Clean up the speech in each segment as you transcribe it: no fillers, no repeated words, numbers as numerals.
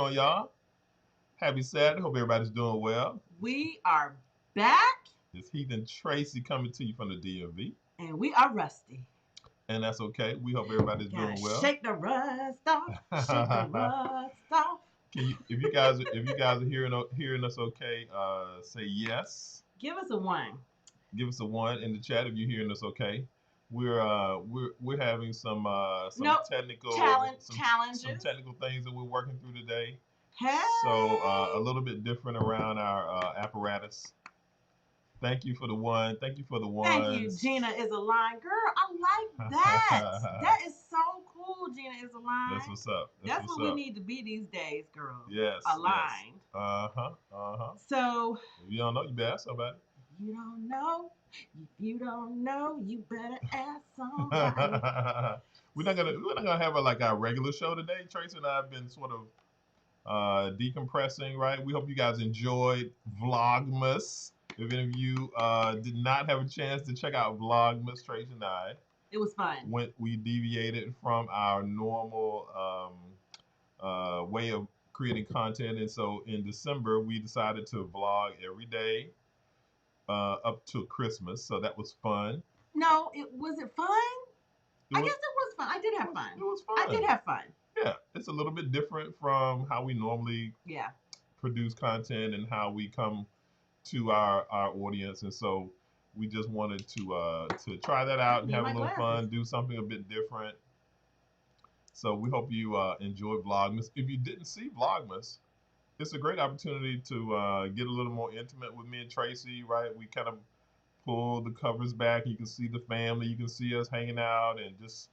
on, y'all? Happy Saturday. Hope everybody's doing well. We are back It's Heath and Tracy coming to you from the DMV, and we are rusty. and that's okay. We hope everybody's Gotta doing well. shake the rust off. Shake the rust off. If you guys are hearing us okay, say yes. Give us a one. Give us a one in the chat if you're hearing us okay. We're having some Nope. technical some Challenges. technical things that we're working through today. Hey. So a little bit different around our apparatus. Thank you for the one. Thank you for the ones. Thank you, Gina is a line. Girl, I like that. That is so cool, Gina is a line. That's what's up. That's what's what we up. need to be these days, girl. Yes. Aligned. Yes. Uh huh. So, if you don't know, you better ask somebody. You don't know. If you don't know, you better ask somebody. we're not gonna have like our regular show today. Tracy and I have been sort of decompressing, right? We hope you guys enjoyed Vlogmas. If any of you did not have a chance to check out Vlogmas, Tracy and I, it was fun. We deviated from our normal way of creating content, and so in December we decided to vlog every day up to Christmas. So that was fun. No, it was it fun? I guess it was fun. I did have fun. It was fun. I did have fun. Yeah, it's a little bit different from how we normally produce content and how we come to our audience, and so we just wanted to try that out and have a little fun, do something a bit different. So we hope you enjoyed Vlogmas. If you didn't see Vlogmas, it's a great opportunity to get a little more intimate with me and Tracy, right? We kind of pull the covers back. You can see the family. You can see us hanging out and just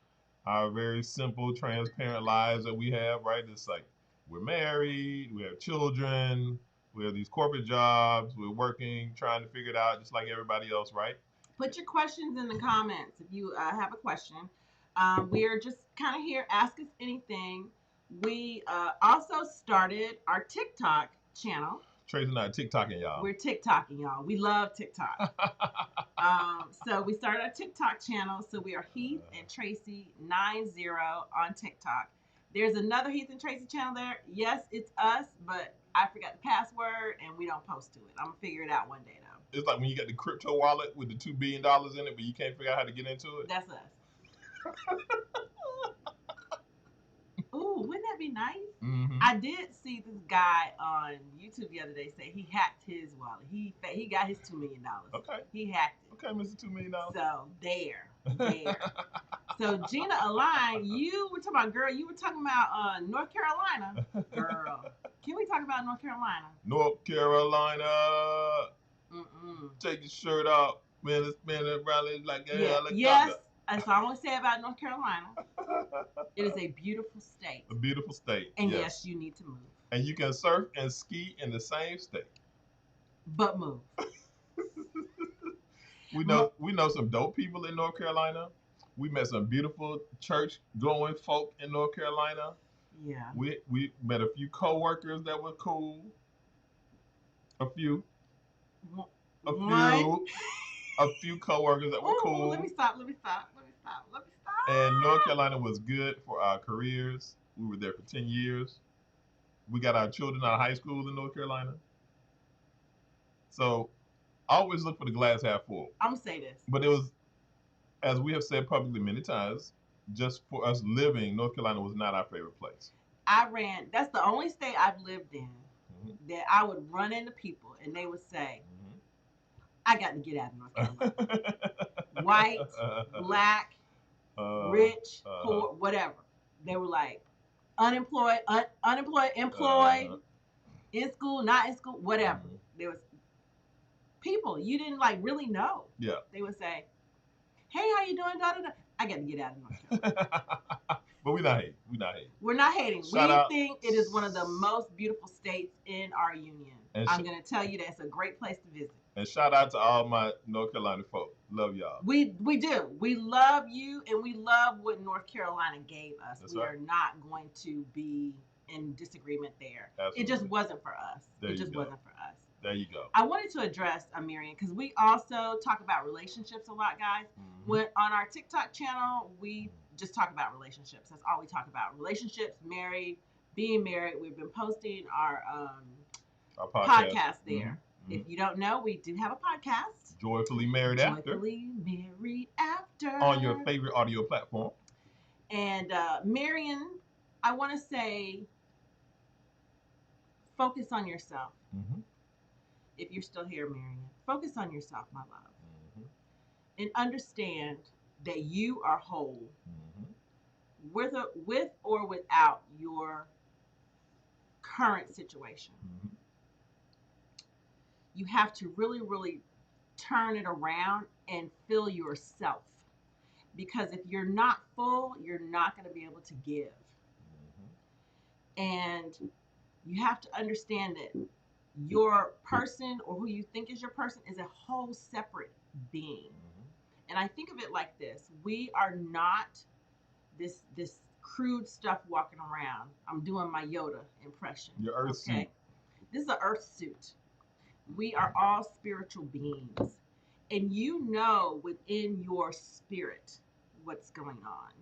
our very simple, transparent lives that we have, right? It's like we're married, we have children, we have these corporate jobs, we're working, trying to figure it out just like everybody else, right? Put your questions in the comments if you have a question. We're just kind of here. Ask us anything. We also started our TikTok channel. Tracy and I are TikToking, y'all. We're TikToking, y'all. We love TikTok. So we started our TikTok channel. So we are Heath and Tracy 90 on TikTok. There's another Heath and Tracy channel there. Yes, it's us, but I forgot the password and we don't post to it. I'm gonna figure it out one day though. It's like when you got the crypto wallet with the $2 billion in it, but you can't figure out how to get into it. That's us. Ooh, wouldn't that be nice? Mm-hmm. I did see this guy on YouTube the other day say he hacked his wallet. He got his $2 million. Okay. He hacked it. Okay, Mr. $2 million. So there. So Gina Align, you were talking about, girl. You were talking about North Carolina, girl. Can we talk about North Carolina? North Carolina. Take your shirt off, man. It's probably like yes. That's all I want to say about North Carolina. It is a beautiful state. A beautiful state. And yes, you need to move. And you can surf and ski in the same state. But move. We know some dope people in North Carolina. We met some beautiful church-going folk in North Carolina. Yeah. We met a few co-workers that were cool. A few co-workers that were cool. Let me stop. And North Carolina was good for our careers. We were there for 10 years. We got our children out of high school in North Carolina. So I always look for the glass half full. I'm going to say this. But it was, as we have said publicly many times, just for us living, North Carolina was not our favorite place. That's the only state I've lived in that I would run into people and they would say, I got to get out of North Carolina. White, black, rich, poor, whatever. They were like unemployed, employed, in school, not in school, whatever. There was people you didn't like really know. Yeah. They would say, hey, how you doing? Da, da, da. I got to get out of North Carolina. But we're not hating. We're not hating. We think it is one of the most beautiful states in our union. And I'm going to tell you that it's a great place to visit. And shout out to all my North Carolina folk. Love y'all. We do. We love you, and we love what North Carolina gave us. We are not going to be in disagreement there. Absolutely. It just wasn't for us. Wasn't for us. There you go. I wanted to address Miriam because we also talk about relationships a lot, guys. When on our TikTok channel, we just talk about relationships. That's all we talk about. Relationships, married, Being Married. We've been posting our podcast there. Mm-hmm. If you don't know, we do have a podcast. Joyfully Married After. Joyfully Married After. On your favorite audio platform. And Marion, I want to say, focus on yourself. Mm-hmm. If you're still here, Marion, focus on yourself, my love. Mm-hmm. And understand that you are whole. Mm-hmm. With or without your current situation. Mm-hmm. You have to really, really turn it around and fill yourself. Because if you're not full, you're not going to be able to give. Mm-hmm. And you have to understand that your person, or who you think is your person, is a whole separate being. Mm-hmm. And I think of it like this. We are not this crude stuff walking around. I'm doing my Yoda impression. Your earth suit. This is an earth suit. We are all spiritual beings. And you know within your spirit what's going on.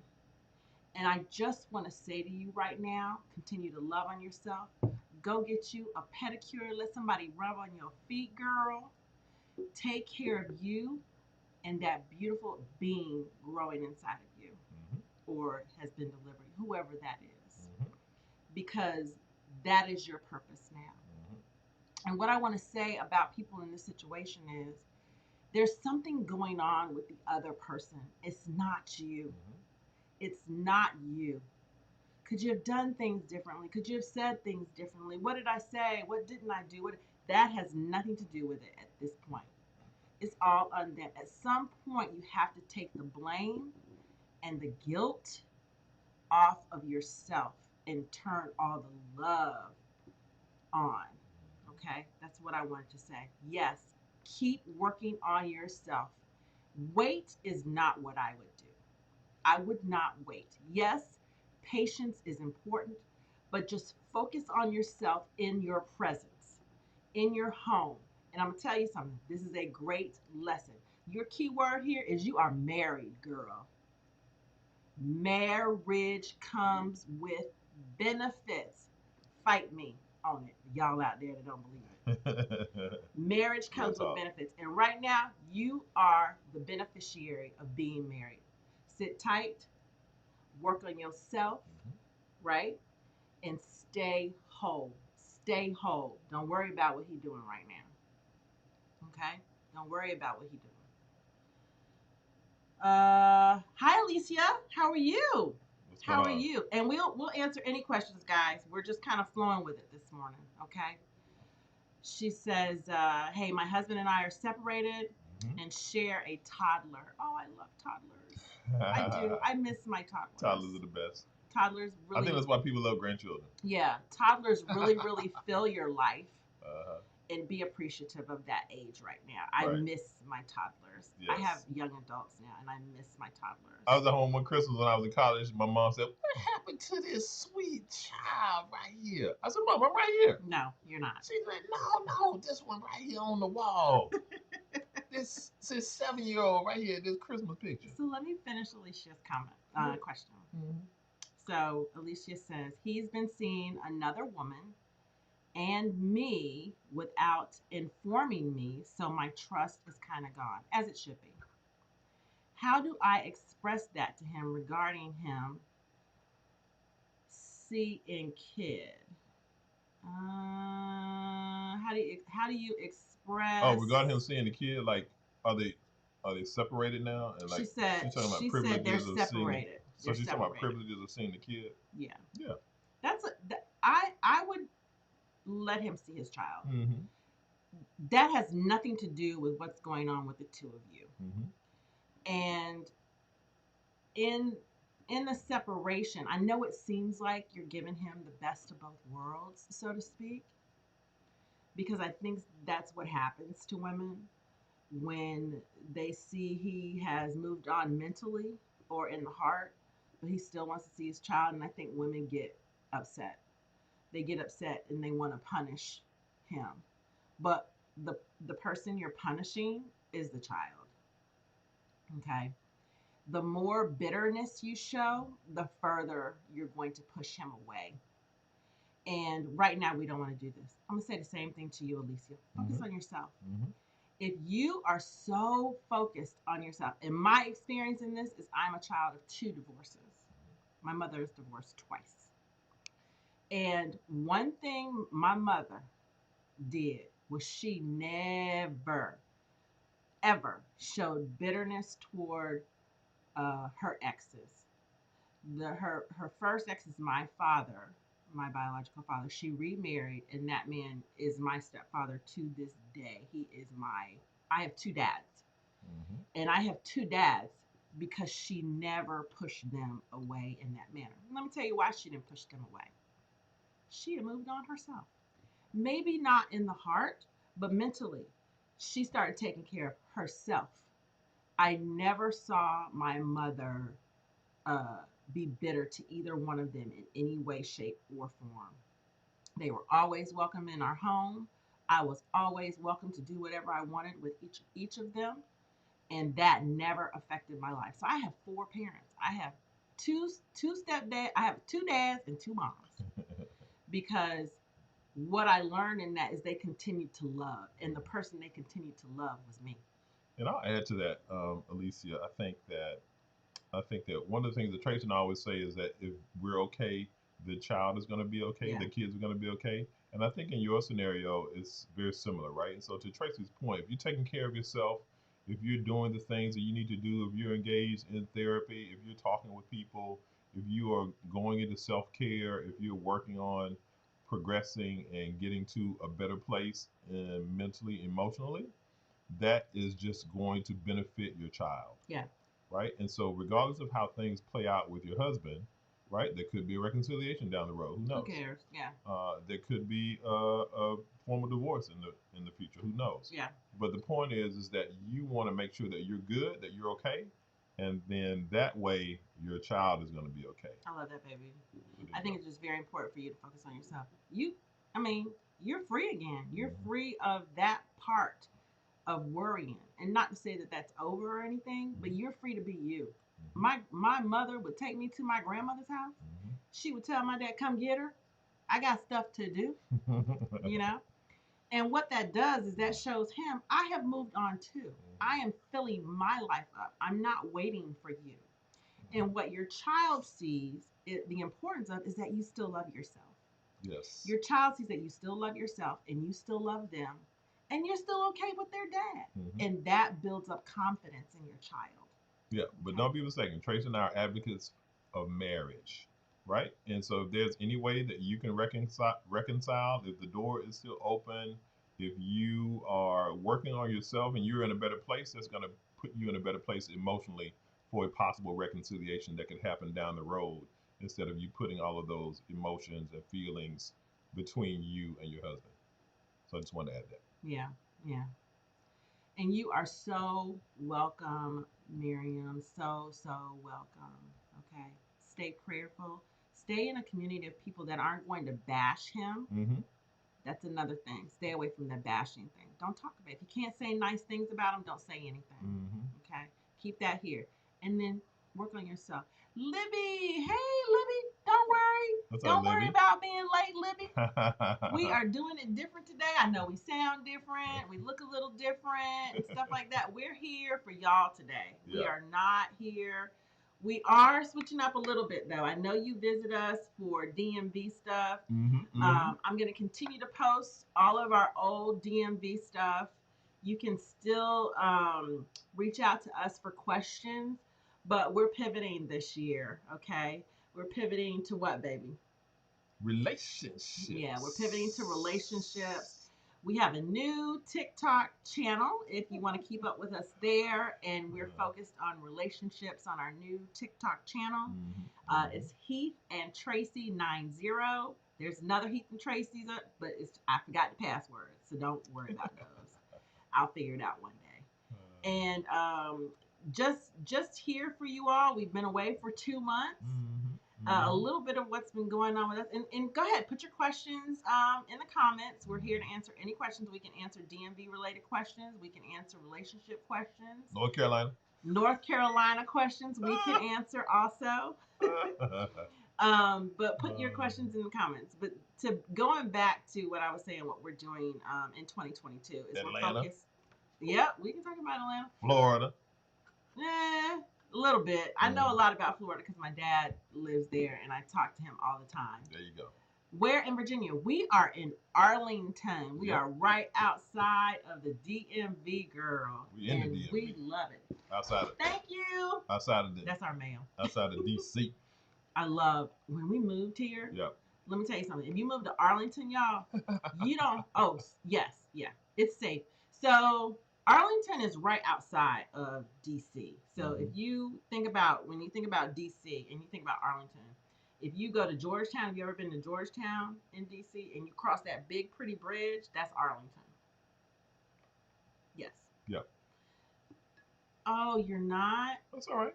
And I just want to say to you right now, continue to love on yourself. Go get you a pedicure. Let somebody rub on your feet, girl. Take care of you and that beautiful being growing inside of you. Mm-hmm. Or has been delivered, whoever that is. Mm-hmm. Because that is your purpose now. Mm-hmm. And what I want to say about people in this situation is there's something going on with the other person. It's not you. Mm-hmm. It's not you. Could you have done things differently? Could you have said things differently? What did I say? What didn't I do? That has nothing to do with it at this point. It's all on them. At some point, you have to take the blame and the guilt off of yourself and turn all the love on. Okay? That's what I wanted to say. Yes, keep working on yourself. Wait is not what I would do. I would not wait. Yes, patience is important, but just focus on yourself in your presence, in your home. And I'm going to tell you something. This is a great lesson. Your key word here is you are married, girl. Marriage comes with benefits. Fight me on it, y'all out there that don't believe it. Marriage comes with benefits. And right now, you are the beneficiary of being married. Sit tight, work on yourself, mm-hmm. right? And stay whole. Stay whole. Don't worry about what he's doing right now. Okay? Don't worry about what he's doing. Hi Alicia, how are you? How are you? And we'll answer any questions, guys. We're just kind of flowing with it this morning, okay? She says, hey, my husband and I are separated, mm-hmm. and share a toddler. Oh, I love toddlers. I do. I miss my toddlers. Toddlers are the best. Toddlers really. I think that's why people love grandchildren. Yeah, toddlers really, really fill your life. Uh-huh. And be appreciative of that age right now. I miss my toddlers. Yes. I have young adults now, and I miss my toddlers. I was at home one Christmas when I was in college. My mom said, "What happened to this sweet child right here?" I said, "Mom, I'm right here." No, you're not. She's like, "No, this one right here on the wall. this 7-year-old right here, this Christmas picture." So let me finish Alicia's question. Mm-hmm. So Alicia says, he's been seeing another woman and me without informing me, so my trust is kind of gone, as it should be. How do I express that to him regarding him seeing kid? How do you express? Oh, regarding him seeing the kid, like are they separated now? And like she said they're separated. So she's talking about privileges of seeing the kid. Yeah. Yeah. I would let him see his child. Mm-hmm. That has nothing to do with what's going on with the two of you. Mm-hmm. And in the separation, I know it seems like you're giving him the best of both worlds, so to speak, because I think that's what happens to women when they see he has moved on mentally or in the heart, but he still wants to see his child. And I think women get upset. They get upset and they want to punish him. But the person you're punishing is the child. Okay? The more bitterness you show, the further you're going to push him away. And right now, we don't want to do this. I'm going to say the same thing to you, Alicia. Focus on yourself. If you are so focused on yourself, and my experience in this is I'm a child of 2 divorces. My mother is divorced twice. And one thing my mother did was she never, ever showed bitterness toward her exes. Her first ex is my father, my biological father. She remarried, and that man is my stepfather to this day. I have 2 dads. And I have 2 dads because she never pushed them away in that manner. Let me tell you why she didn't push them away. She had moved on herself. Maybe not in the heart, but mentally. She started taking care of herself. I never saw my mother be bitter to either one of them in any way, shape, or form. They were always welcome in our home. I was always welcome to do whatever I wanted with each of them, and that never affected my life. So I have 4 parents. I have two stepdads. I have 2 dads and 2 moms because what I learned in that is they continued to love, and the person they continued to love was me. And I'll add to that, Alicia. I think that one of the things that Tracy and I always say is that if we're okay, the child is going to be okay, the kids are going to be okay. And I think in your scenario, it's very similar, right? And so to Tracy's point, if you're taking care of yourself, if you're doing the things that you need to do, if you're engaged in therapy, if you're talking with people, if you are going into self-care, if you're working on progressing and getting to a better place mentally, emotionally, that is just going to benefit your child. Yeah. Right? And so, regardless of how things play out with your husband, right, there could be a reconciliation down the road. Who knows? Who cares? Yeah. There could be a form of divorce in the future. Who knows? Yeah. But the point is that you want to make sure that you're good, that you're okay, and then that way your child is going to be okay. I love that, baby. I think it's just very important for you to focus on yourself. You're free again. You're free of that part of worrying, and not to say that that's over or anything, but you're free to be you. My mother would take me to my grandmother's house. She would tell my dad, come get her, I got stuff to do. you know and what that does is that shows him I have moved on too. I am filling my life up. I'm not waiting for you. And what your child sees, the importance of, is that you still love yourself. Yes. Your child sees that you still love yourself and you still love them, and you're still okay with their dad. And that builds up confidence in your child. Yeah, but don't be mistaken. Tracy and I are advocates of marriage, right? And so if there's any way that you can reconcile, if the door is still open, if you are working on yourself and you're in a better place, that's going to put you in a better place emotionally for a possible reconciliation that could happen down the road, instead of you putting all of those emotions and feelings between you and your husband. So I just wanted to add that. Yeah, yeah. And you are so welcome, Miriam. So, so welcome. Okay. Stay prayerful. Stay in a community of people that aren't going to bash him. That's another thing. Stay away from the bashing thing. Don't talk about it. If you can't say nice things about him, don't say anything. Okay. Keep that here. And then work on yourself. Libby, hey Libby, don't worry. What's Don't up, worry Libby? about being late, Libby. We are doing it different today. I know we sound different, we look a little different, and stuff like that. We're here for y'all today. Yeah. We are not here. We are switching up a little bit though. I know you visit us for DMV stuff. I'm going to continue to post all of our old DMV stuff. You can still reach out to us for questions, but we're pivoting this year, okay? We're pivoting to what, baby? Relationships. Yeah, we're pivoting to relationships. We have a new TikTok channel if you want to keep up with us there, and we're focused on relationships on our new TikTok channel. It's Heath and Tracy 90. There's another Heath and Tracy's, but I forgot the password, so don't worry about those. I'll figure it out one day. And just here for you all. We've been away for 2 months. A little bit of what's been going on with us. And go ahead, put your questions in the comments. We're here to answer any questions. We can answer DMV related questions. We can answer relationship questions. North Carolina questions we can answer also. But put your questions in the comments. But to going back to what I was saying, what we're doing in 2022 is Atlanta. We're focused. Yep, we can talk about Atlanta. Florida. A little bit. I know a lot about Florida because my dad lives there, and I talk to him all the time. There you go. Where in Virginia? We are in Arlington. We are right outside of the DMV, girl. We in the DMV. We love it. Outside of. Thank you. Outside of the. That's our mail. Outside of DC. I love when we moved here. Yep. Let me tell you something. If you move to Arlington, y'all, you don't. Oh, yes, yeah, it's safe. So Arlington is right outside of DC. So if you think about when you think about DC and you think about Arlington. If you go to Georgetown, have you ever been to Georgetown in D.C. and you cross that big, pretty bridge? That's Arlington. Yes. Yep. Oh, you're not? That's all right.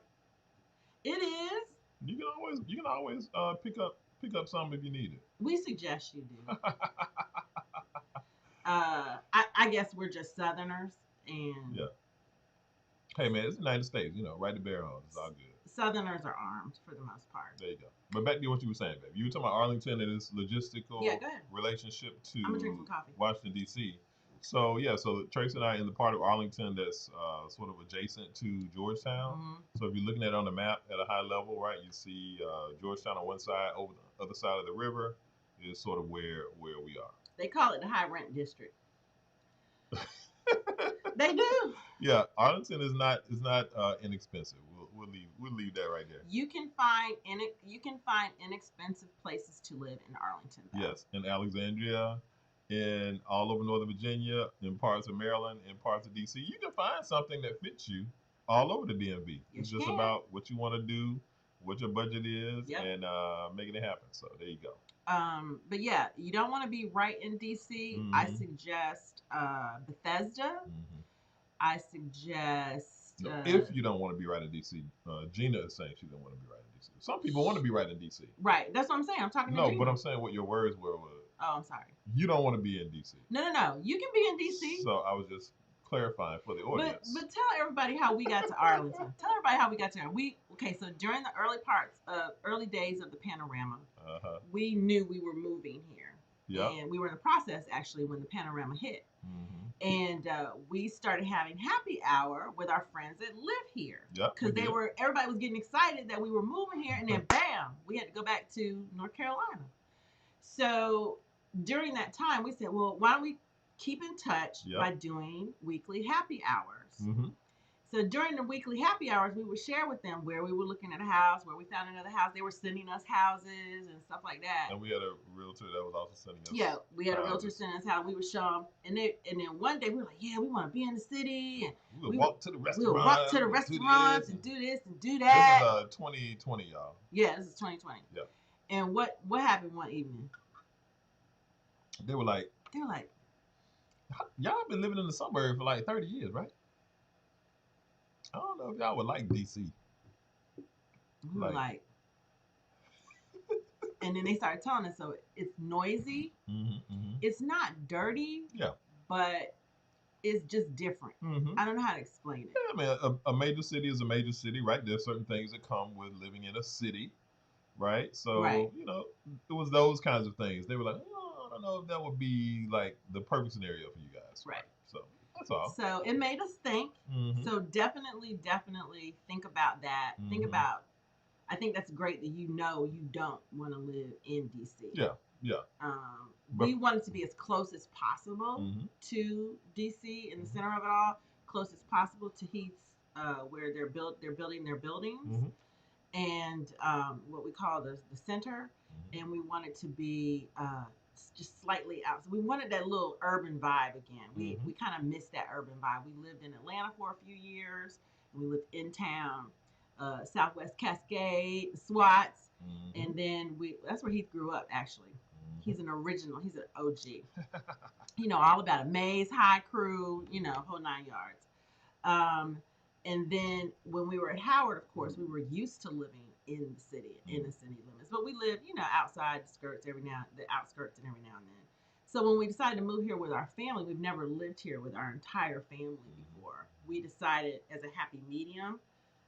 It is. You can always pick up some if you need it. We suggest you do. I guess we're just Southerners and. Yeah. Hey man, it's the United States. Right to bear on. It's all good. Southerners are armed for the most part. There you go. But back to what you were saying, baby. You were talking about Arlington and its logistical relationship to Washington, D.C. So, so Tracy and I are in the part of Arlington that's sort of adjacent to Georgetown. Mm-hmm. So if you're looking at it on the map at a high level, right, you see Georgetown on one side, over the other side of the river is sort of where we are. They call it the high rent district. They do. Yeah, Arlington is not inexpensive. We'll leave that right there. You can find inexpensive places to live in Arlington. Though. Yes, in Alexandria, in all over Northern Virginia, in parts of Maryland, in parts of DC. You can find something that fits you all over the DMV. It's just about what you want to do, what your budget is, and making it happen. So there you go. But yeah, you don't want to be right in DC. Mm-hmm. I suggest Bethesda. Mm-hmm. I suggest. If you don't want to be right in DC, Gina is saying she doesn't want to be right in DC. Some people want to be right in DC. Right, that's what I'm saying. I'm talking to Gina. No, but I'm saying what your words were. Oh, I'm sorry. You don't want to be in DC. No. You can be in DC. So I was just clarifying for the audience. But tell everybody how we got to Arlington. Tell everybody how we got to there. So during the early days of the Panorama, we knew we were moving here. Yeah. And we were in the process actually when the Panorama hit. Mm-hmm. And we started having happy hour with our friends that live here. Because everybody was getting excited that we were moving here, and then bam, we had to go back to North Carolina. So during that time, we said, well, why don't we keep in touch by doing weekly happy hours? Mm-hmm. So during the weekly happy hours, we would share with them where we were looking at a house, where we found another house. They were sending us houses and stuff like that. And we had a realtor that was also sending us. Yeah, we had a realtor sending us houses. We would show them, and then one day we were like, "Yeah, we want to be in the city." And we would walk to the restaurants. We would walk to the restaurants and do this and do that. This is 2020, y'all. Yeah, this is 2020. Yeah. And what happened one evening? They were like, y'all been living in the suburb for like 30 years, right? I don't know if y'all would like DC. We were like, and then they started telling us, so it's noisy. Mm-hmm, mm-hmm. It's not dirty. Yeah. But it's just different. Mm-hmm. I don't know how to explain it. Yeah, I mean, a major city is a major city, right? There's certain things that come with living in a city, right? So, it was those kinds of things. They were like, I don't know if that would be like the perfect scenario for you guys. Right. So. That's all. So it made us think. Mm-hmm. So definitely think about that. Mm-hmm. Think about. I think that's great that you don't want to live in DC. Yeah. We wanted to be as close as possible to DC in the center of it all, close as possible to Heath's, where they're building their buildings, and what we call the center, and we wanted to be. Just slightly out. So we wanted that little urban vibe again. We kind of missed that urban vibe. We lived in Atlanta for a few years, and we lived in town, Southwest Cascade, SWATs, and then that's where Heath grew up, actually. He's an original. He's an OG. All about a Maze High crew, whole 9 yards. And then when we were at Howard, of course, we were used to living in the city, in the city limits. But we lived, outside the outskirts every now and then. So when we decided to move here with our family, we've never lived here with our entire family before. We decided as a happy medium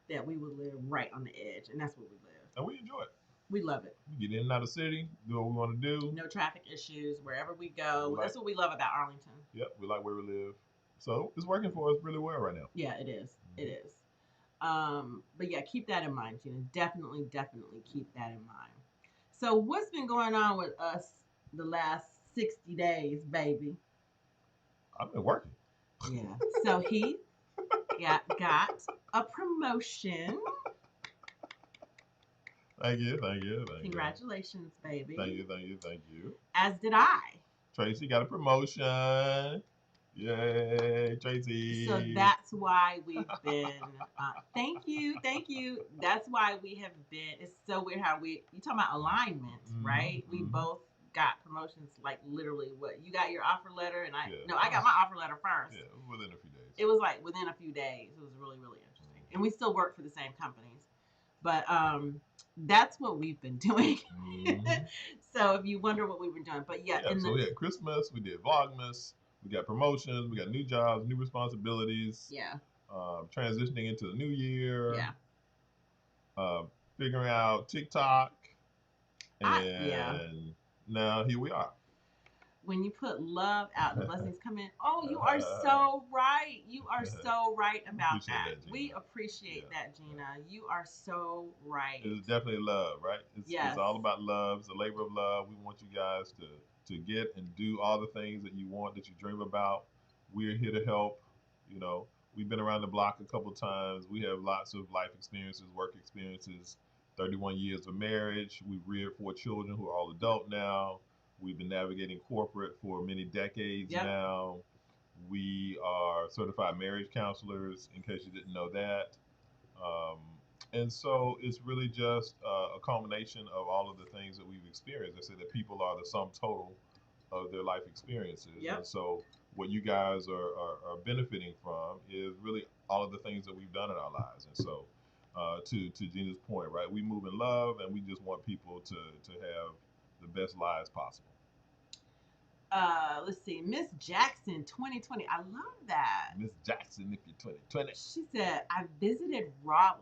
that we would live right on the edge, and that's where we live. And we enjoy it. We love it. We get in and out of the city, do what we want to do. No traffic issues wherever we go. That's what we love about Arlington. Yep, we like where we live. So it's working for us really well right now. Yeah, it is. It is. But yeah, keep that in mind, Gina. Definitely keep that in mind. So what's been going on with us the last 60 days, baby? I've been working. Yeah. So he got a promotion. Thank you. Congratulations, baby. Thank you. As did I. Tracy got a promotion. Yay, Tracy. So that's why we've been, thank you. That's why we have been, it's so weird how you talking about alignment, right? We both got promotions, like literally you got your offer letter and I got my offer letter first. Yeah, within a few days. It was like within a few days. It was really interesting. And we still work for the same companies. But that's what we've been doing. So if you wonder what we've been doing, but yeah. So we had Christmas, we did Vlogmas, we got promotions, we got new jobs, new responsibilities. Yeah. Transitioning into the new year. Yeah. Figuring out TikTok, and now here we are. When you put love out, the blessings come in. Oh, you are so right. You are so right about that. We appreciate that, Gina. You are so right. It's definitely love, right? It's all about love. It's a labor of love. We want you guys to get and do all the things that you want, that you dream about. We're here to help. You know, we've been around the block a couple times. We have lots of life experiences, work experiences, 31 years of marriage. We've reared 4 children who are all adult now. We've been navigating corporate for many decades now. We are certified marriage counselors, in case you didn't know that. And so it's really just a culmination of all of the things that we've experienced. I say that people are the sum total of their life experiences. And so what you guys are benefiting from is really all of the things that we've done in our lives. And so to Gina's point, right, we move in love, and we just want people to have the best lives possible. Let's see, Miss Jackson 2020. I love that. Miss Jackson, if you're 2020. She said, I visited Raleigh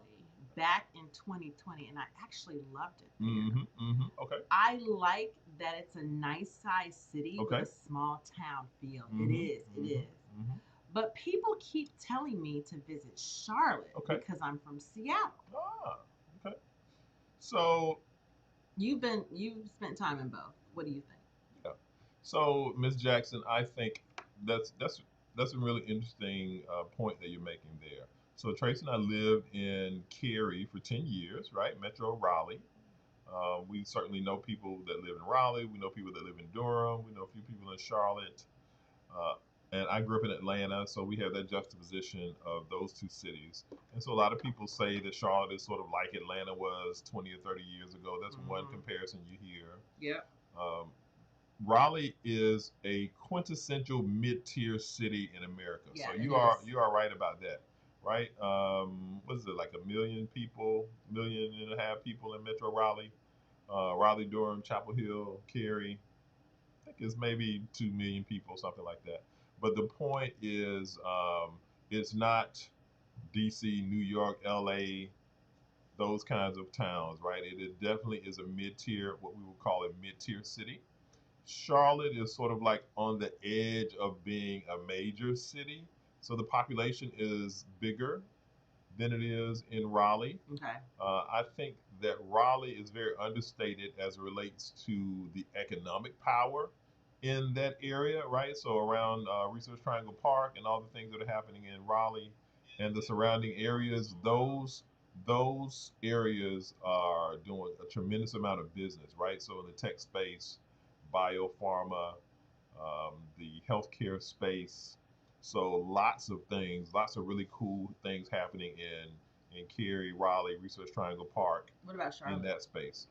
back in 2020 and I actually loved it. Okay. I like that it's a nice sized city with a small town feel. It is. But people keep telling me to visit Charlotte because I'm from Seattle. Okay. So you've spent time in both. What do you think? Yeah. So Ms. Jackson, I think that's a really interesting point that you're making there. So Tracy and I lived in Cary for 10 years, right? Metro Raleigh. We certainly know people that live in Raleigh. We know people that live in Durham. We know a few people in Charlotte. And I grew up in Atlanta, so we have that juxtaposition of those two cities. And so a lot of people say that Charlotte is sort of like Atlanta was 20 or 30 years ago. That's one comparison you hear. Yeah. Raleigh is a quintessential mid-tier city in America. Yeah, so you are right about that, right? What is it, like 1 million people, 1.5 million people in Metro Raleigh? Raleigh, Durham, Chapel Hill, Cary. I think it's maybe 2 million people, something like that. But the point is, it's not DC, New York, LA, those kinds of towns, right? It definitely is a mid-tier, what we would call a mid-tier city. Charlotte is sort of like on the edge of being a major city. So the population is bigger than it is in Raleigh. Okay. I think that Raleigh is very understated as it relates to the economic power in that area, right? So around Research Triangle Park and all the things that are happening in Raleigh and the surrounding areas, those areas are doing a tremendous amount of business, right? So in the tech space, biopharma, the healthcare space. So lots of things, lots of really cool things happening in Cary, Raleigh, Research Triangle Park. What about Charlotte? In that space.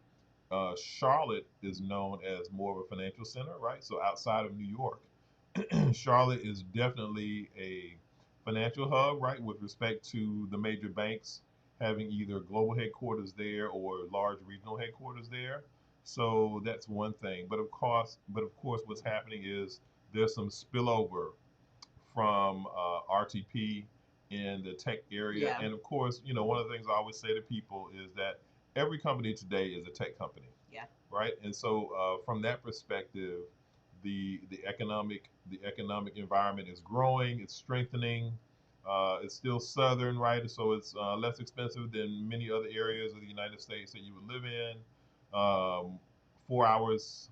Charlotte is known as more of a financial center, right? So outside of New York, Charlotte is definitely a financial hub, right? With respect to the major banks having either global headquarters there or large regional headquarters there. So that's one thing. But of course, what's happening is there's some spillover from RTP in the tech area. And of course, one of the things I always say to people is that every company today is a tech company. Yeah. Right. And so from that perspective, the economic environment is growing. It's strengthening. It's still southern, right? So it's less expensive than many other areas of the United States that you would live in. 4 hours.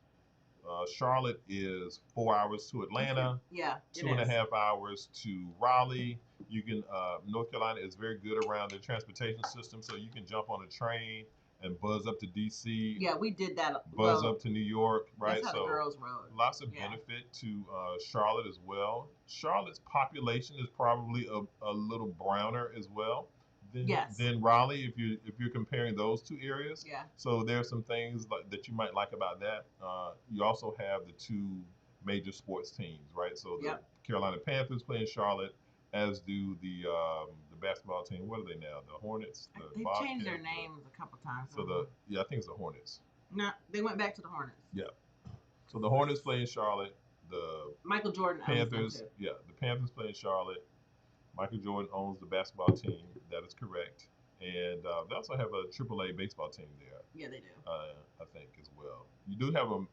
Charlotte is 4 hours to Atlanta. Yeah, two and a half hours to Raleigh. You can North Carolina is very good around their transportation system, so you can jump on a train and buzz up to DC. Yeah, we did that. Buzz up to New York, right? That's how the girls rode. Lots of benefit to Charlotte as well. Charlotte's population is probably a little browner as well than Raleigh if you're comparing those two areas. Yeah. So there's some things that you might like about that. You also have the two major sports teams, right? So the Carolina Panthers play in Charlotte, as do the basketball team. What are they now? The Hornets. They've changed their names a couple times. So I think it's the Hornets. No, they went back to the Hornets. Yeah. So the Hornets play in Charlotte. The Michael Jordan Panthers. Yeah, the Panthers play in Charlotte. Michael Jordan owns the basketball team. That is correct. And they also have a AAA baseball team there. Yeah, they do. I think as well. You do have a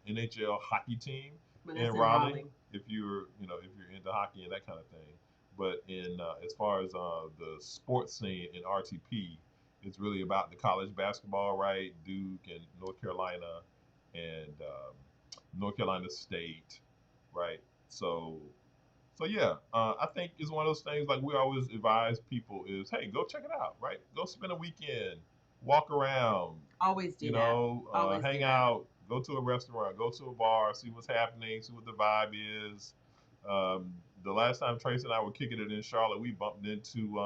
NHL hockey team in Raleigh. If you're into hockey and that kind of thing. But in as far as the sports scene in RTP, it's really about the college basketball, right? Duke and North Carolina and North Carolina State, right? So yeah, I think it's one of those things like we always advise people is, hey, go check it out, right? Go spend a weekend, walk around. Always do that. Hang out, go to a restaurant, go to a bar, see what's happening, see what the vibe is. The last time Trace and I were kicking it in Charlotte, we bumped into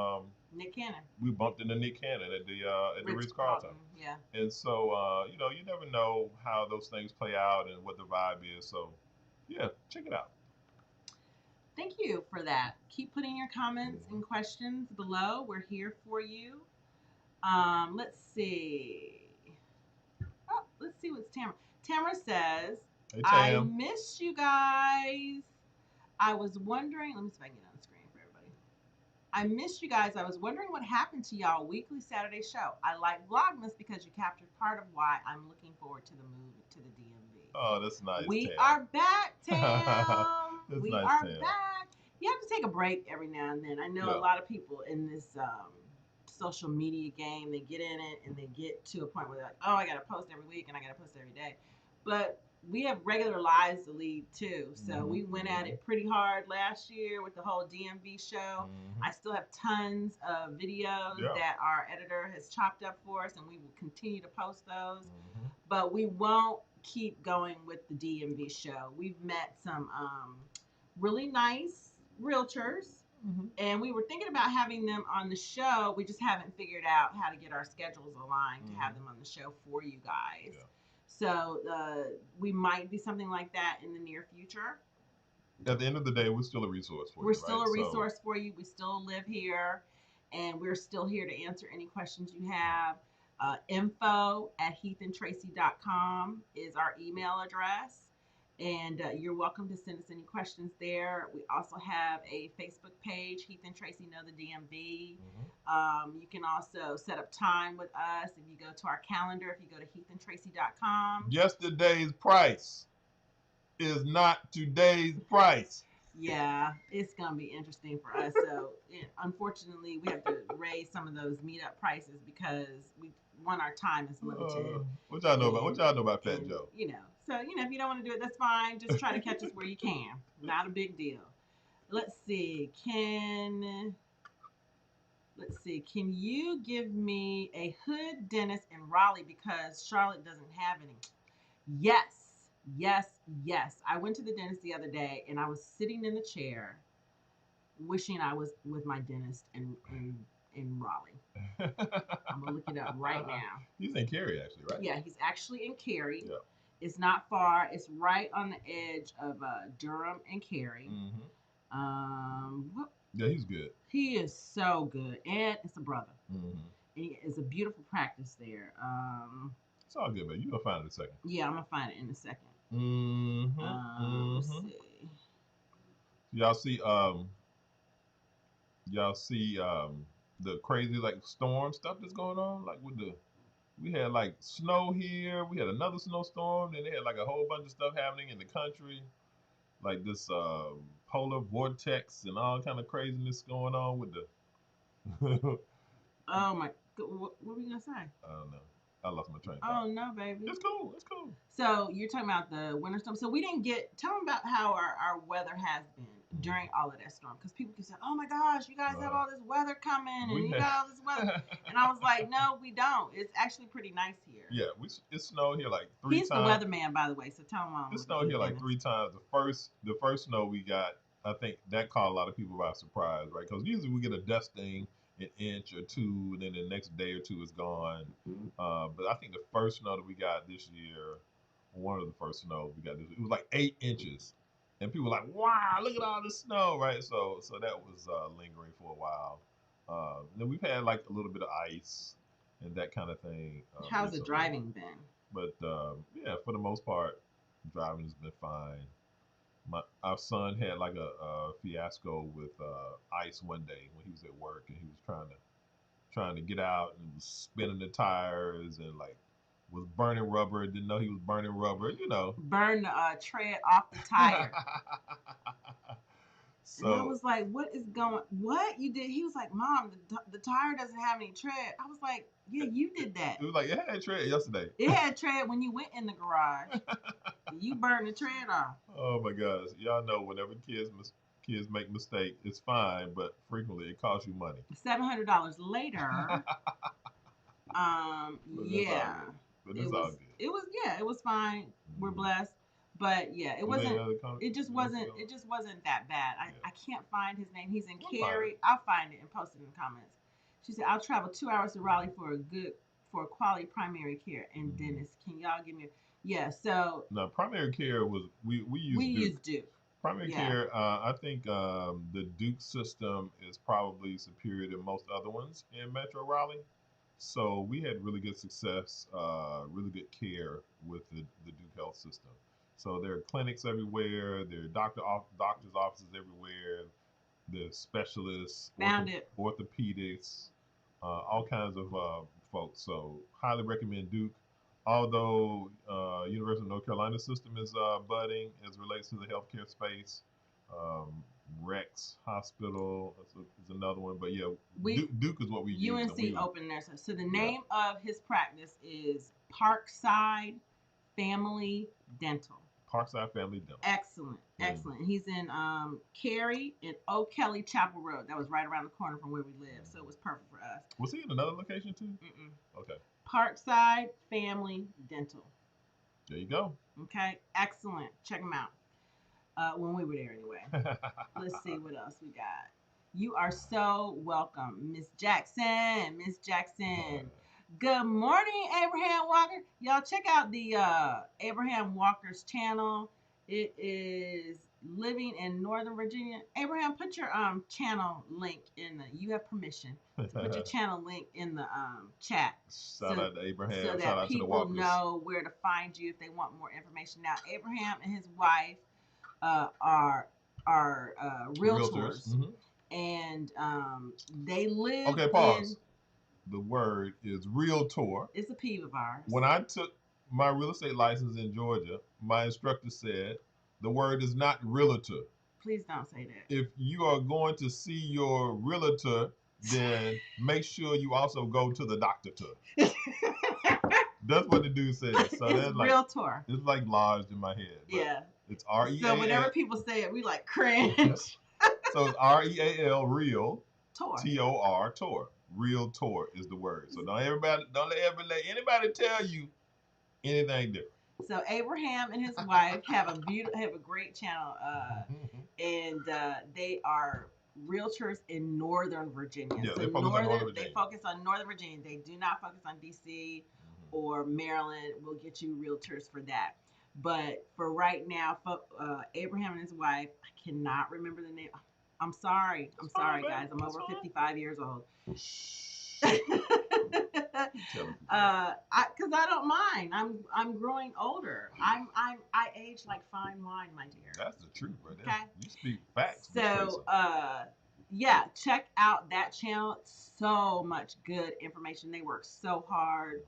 Nick Cannon. We bumped into Nick Cannon at the Ritz-Carlton. Yeah. And so you never know how those things play out and what the vibe is. So yeah, check it out. Thank you for that. Keep putting your comments and questions below. We're here for you. Let's see. Oh, let's see what's Tamara. Tamara says, hey, Tam. I missed you guys. I was wondering, let me see if I can get on the screen for everybody. I missed you guys. I was wondering what happened to y'all weekly Saturday show. I like Vlogmas because you captured part of why I'm looking forward to the move to the DMV. Oh, that's nice. We Tam. are back, Tam. We nice, are Tam. back. You have to take a break every now and then. I know a lot of people in this social media game, they get in it and they get to a point where they're like, oh, I got to post every week and I got to post every day. But we have regular lives to lead too. So we went at it pretty hard last year with the whole DMV show. I still have tons of videos that our editor has chopped up for us, and we will continue to post those. But we won't keep going with the DMV show. We've met some really nice realtors, and we were thinking about having them on the show. We just haven't figured out how to get our schedules aligned to have them on the show for you guys. So we might do something like that in the near future. At the end of the day, we're still a resource for you. We're still a resource for you. We still live here, and we're still here to answer any questions you have. info@heathandtracy.com is our email address. And you're welcome to send us any questions there. We also have a Facebook page, Heath and Tracy Know the DMV. You can also set up time with us if you go to our calendar, if you go to heathandtracy.com. Yesterday's price is not today's price. Yeah, it's going to be interesting for us. So, unfortunately, we have to raise some of those meetup prices because our time is limited. What y'all know about Fat Joe? So, if you don't want to do it, that's fine. Just try to catch us where you can. Not a big deal. Let's see. Can you give me a hood dentist in Raleigh because Charlotte doesn't have any? Yes. I went to the dentist the other day, and I was sitting in the chair wishing I was with my dentist in Raleigh. I'm going to look it up right now. He's in Cary, actually, right? Yeah, he's actually in Cary. Yeah. It's not far. It's right on the edge of Durham and Cary. Yeah, he's good. He is so good. And it's a brother. And it's a beautiful practice there. It's all good, man. You're going to find it in a second. Yeah, I'm going to find it in a second. Let's see. Y'all see the crazy storm stuff that's going on, like with the we had like snow here. We had another snowstorm. Then they had like a whole bunch of stuff happening in the country, like this polar vortex and all kind of craziness going on with the. Oh my! What were we gonna say? I don't know. I lost my train of Oh thought. no, baby. It's cool. It's cool. So you're talking about the winter storm. So we didn't get. Tell them about how our weather has been during all of that storm, because people can say, "Oh my gosh, you guys have all this weather coming, and you got all this weather." And I was like, "No, we don't. It's actually pretty nice here." Yeah, it snowed here like 3 He's times. the weatherman, by the way. So tell him It snowed here like 3 times. The first snow we got, I think that caught a lot of people by surprise, right? Because usually we get a dusting, an inch or two, and then the next day or two is gone. But I think the first snow that we got this year, one of the first snow we got this year, it was like 8 inches, and people were like, "Wow, look at all this snow!" Right? So that was lingering for a while. Then we've had like a little bit of ice and that kind of thing. How's the driving been? But yeah, for the most part, driving has been fine. Our son had like a fiasco with ice one day when he was at work, and he was trying to get out and was spinning the tires and like was burning rubber. Didn't know he was burning rubber. Burn the tread off the tire. So, and I was like, "What is going? What you did?" He was like, "Mom, the tire doesn't have any tread." I was like, "Yeah, you did that." It was like, it had tread yesterday. It had tread when you went in the garage. You burned the tread off. Oh my gosh! Y'all know whenever kids make mistakes, it's fine, but frequently it costs you money. $700 later. Yeah. But it's all good. It was fine. Mm-hmm. We're blessed. But yeah, it just wasn't that bad. I can't find his name. He's in Cary. I'll find it and post it in the comments. She said, "I'll travel 2 hours to Raleigh for quality primary care and dentist. Can y'all give me so no, primary care was we use Duke. Primary care, I think the Duke system is probably superior to most other ones in Metro Raleigh. So we had really good success, really good care with the Duke Health system. So there are clinics everywhere. There are doctors' offices everywhere. There's specialists, orthopedics, all kinds of folks. So highly recommend Duke. Although University of North Carolina system is budding as relates to the healthcare space. Rex Hospital is another one, but yeah, Duke is what we use. UNC opened there. So the name of his practice is Parkside Family Dental. Parkside Family Dental. Excellent. He's in Cary and O'Kelly Chapel Road. That was right around the corner from where we live, so it was perfect for us. Was he in another location too? Okay. Parkside Family Dental. There you go. Okay, excellent. Check them out. When we were there anyway. Let's see what else we got. You are so welcome, Miss Jackson. Miss Jackson. Good morning, Abraham Walker. Y'all check out the Abraham Walker's channel. It is living in Northern Virginia. Abraham, put your channel link in the. You have permission to put your channel link in the chat. Shout out to Abraham. So that people know where to find you if they want more information. Now, Abraham and his wife are realtors. And they live. Okay, pause. The word is realtor. It's a peeve of ours. When I took my real estate license in Georgia, my instructor said the word is not realtor. Please don't say that. If you are going to see your realtor, then make sure you also go to the doctor. That's what the dude said. So it's like realtor. It's like lodged in my head. Yeah. It's REAL. So whenever people say it, we like cringe. So it's REAL, real. Tor. TOR, Tor. Realtor is the word. So don't ever let anybody tell you anything different. So Abraham and his wife have a great channel, and they are realtors in Northern Virginia. Yeah, so they focus on Northern Virginia. They focus on Northern Virginia. They do not focus on DC or Maryland. We'll get you realtors for that. But for right now, Abraham and his wife, I cannot remember the name. I'm sorry. I'm sorry, guys. I'm over 55 years old. Because I don't mind. I'm growing older. I age like fine wine, my dear. That's the truth, right there. Okay. You speak facts. So yeah, check out that channel. So much good information. They work so hard.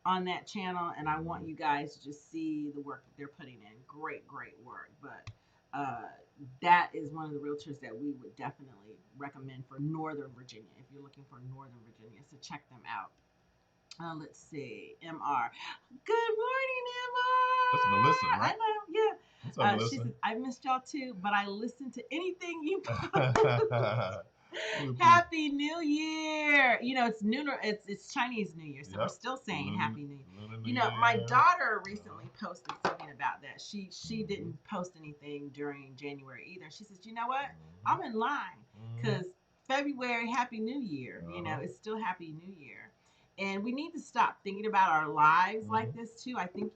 on that channel, and I want you guys to just see the work that they're putting in. Great, great work. But that is one of the realtors that we would definitely recommend for Northern Virginia if you're looking for Northern Virginia. So check them out. Let's see, MR. Good morning, MR. That's Melissa, right? I know, yeah. What's up, Melissa? She says, I missed y'all too, but I listen to anything you post. Happy New Year! You know, it's Chinese New Year, so we're still saying Happy New Year. You know, my daughter recently posted something about that. She didn't post anything during January either. She says, you know what? I'm in line because February, Happy New Year. You know, it's still Happy New Year. And we need to stop thinking about our lives like this too. I think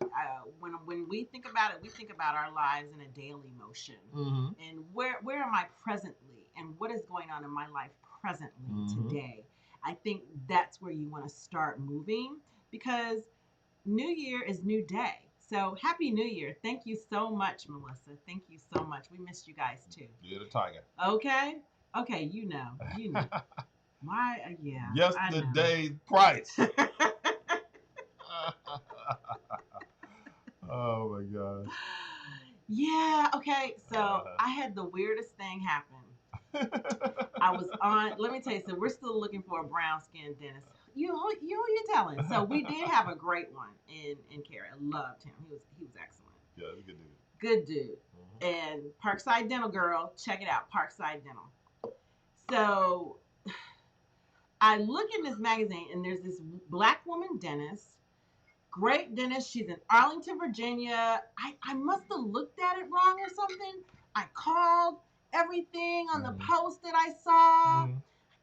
when we think about it, we think about our lives in a daily motion. And where am I presently, and what is going on in my life presently today? I think that's where you want to start moving, because New Year is new day. So Happy New Year! Thank you so much, Melissa. Thank you so much. We missed you guys too. You're the tiger. Okay. You know. Yeah. Yesterday's price. Oh my God. Yeah. Okay. So I had the weirdest thing happen. I was on. Let me tell you. So we're still looking for a brown skinned dentist. You're telling. So we did have a great one in Cary. I loved him. He was excellent. Yeah, he's a good dude. Good dude. And Parkside Dental girl, check it out. Parkside Dental. So I look in this magazine, and there's this black woman dentist, great dentist. She's in Arlington, Virginia. I must have looked at it wrong or something. I called everything on the post that I saw,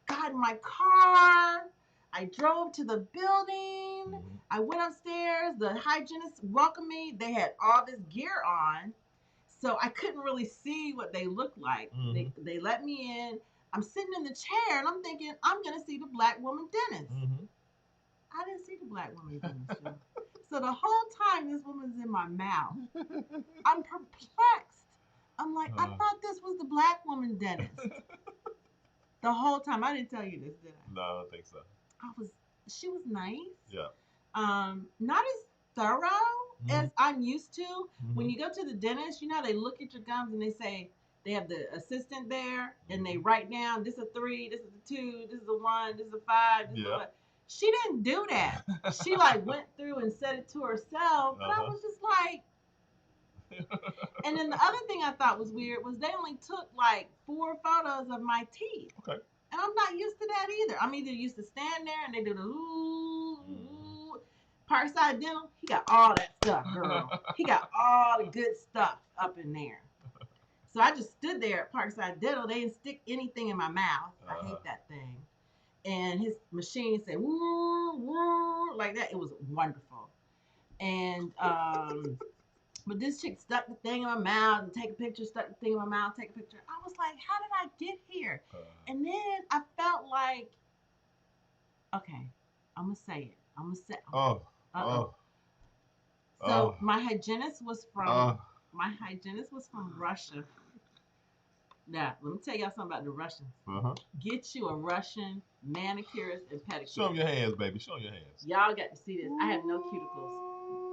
got in my car. I drove to the building. I went upstairs. The hygienist welcomed me. They had all this gear on, so I couldn't really see what they looked like. They let me in. I'm sitting in the chair, and I'm thinking, I'm going to see the black woman dentist. I didn't see the black woman dentist. So the whole time this woman's in my mouth, I'm perplexed. I'm like, I thought this was the black woman dentist. The whole time. I didn't tell you this, did I? No, I don't think so. She was nice. Yeah. Not as thorough as I'm used to. When you go to the dentist, you know, they look at your gums and they say, they have the assistant there, and they write down, this is a 3, this is a 2, this is a 1, this is a 5, this is a... She didn't do that. She went through and said it to herself, but I was just like... And then the other thing I thought was weird was they only took 4 photos of my teeth. Okay. And I'm not used to that either. I'm either used to stand there and they do the ooh. Parkside Dental, he got all that stuff, girl. He got all the good stuff up in there. So I just stood there at Parkside Dental. They didn't stick anything in my mouth. I hate that thing. And his machine said, woo, woo, like that. It was wonderful. And, but this chick stuck the thing in my mouth and take a picture, stuck the thing in my mouth, take a picture. I was like, how did I get here? And then I felt like, okay, I'm going to say it. I'm going to say it. So my hygienist was from Russia. Now, let me tell y'all something about the Russians. Get you a Russian manicurist and pedicurist. Show them your hands, baby. Show them your hands. Y'all got to see this. I have no cuticles.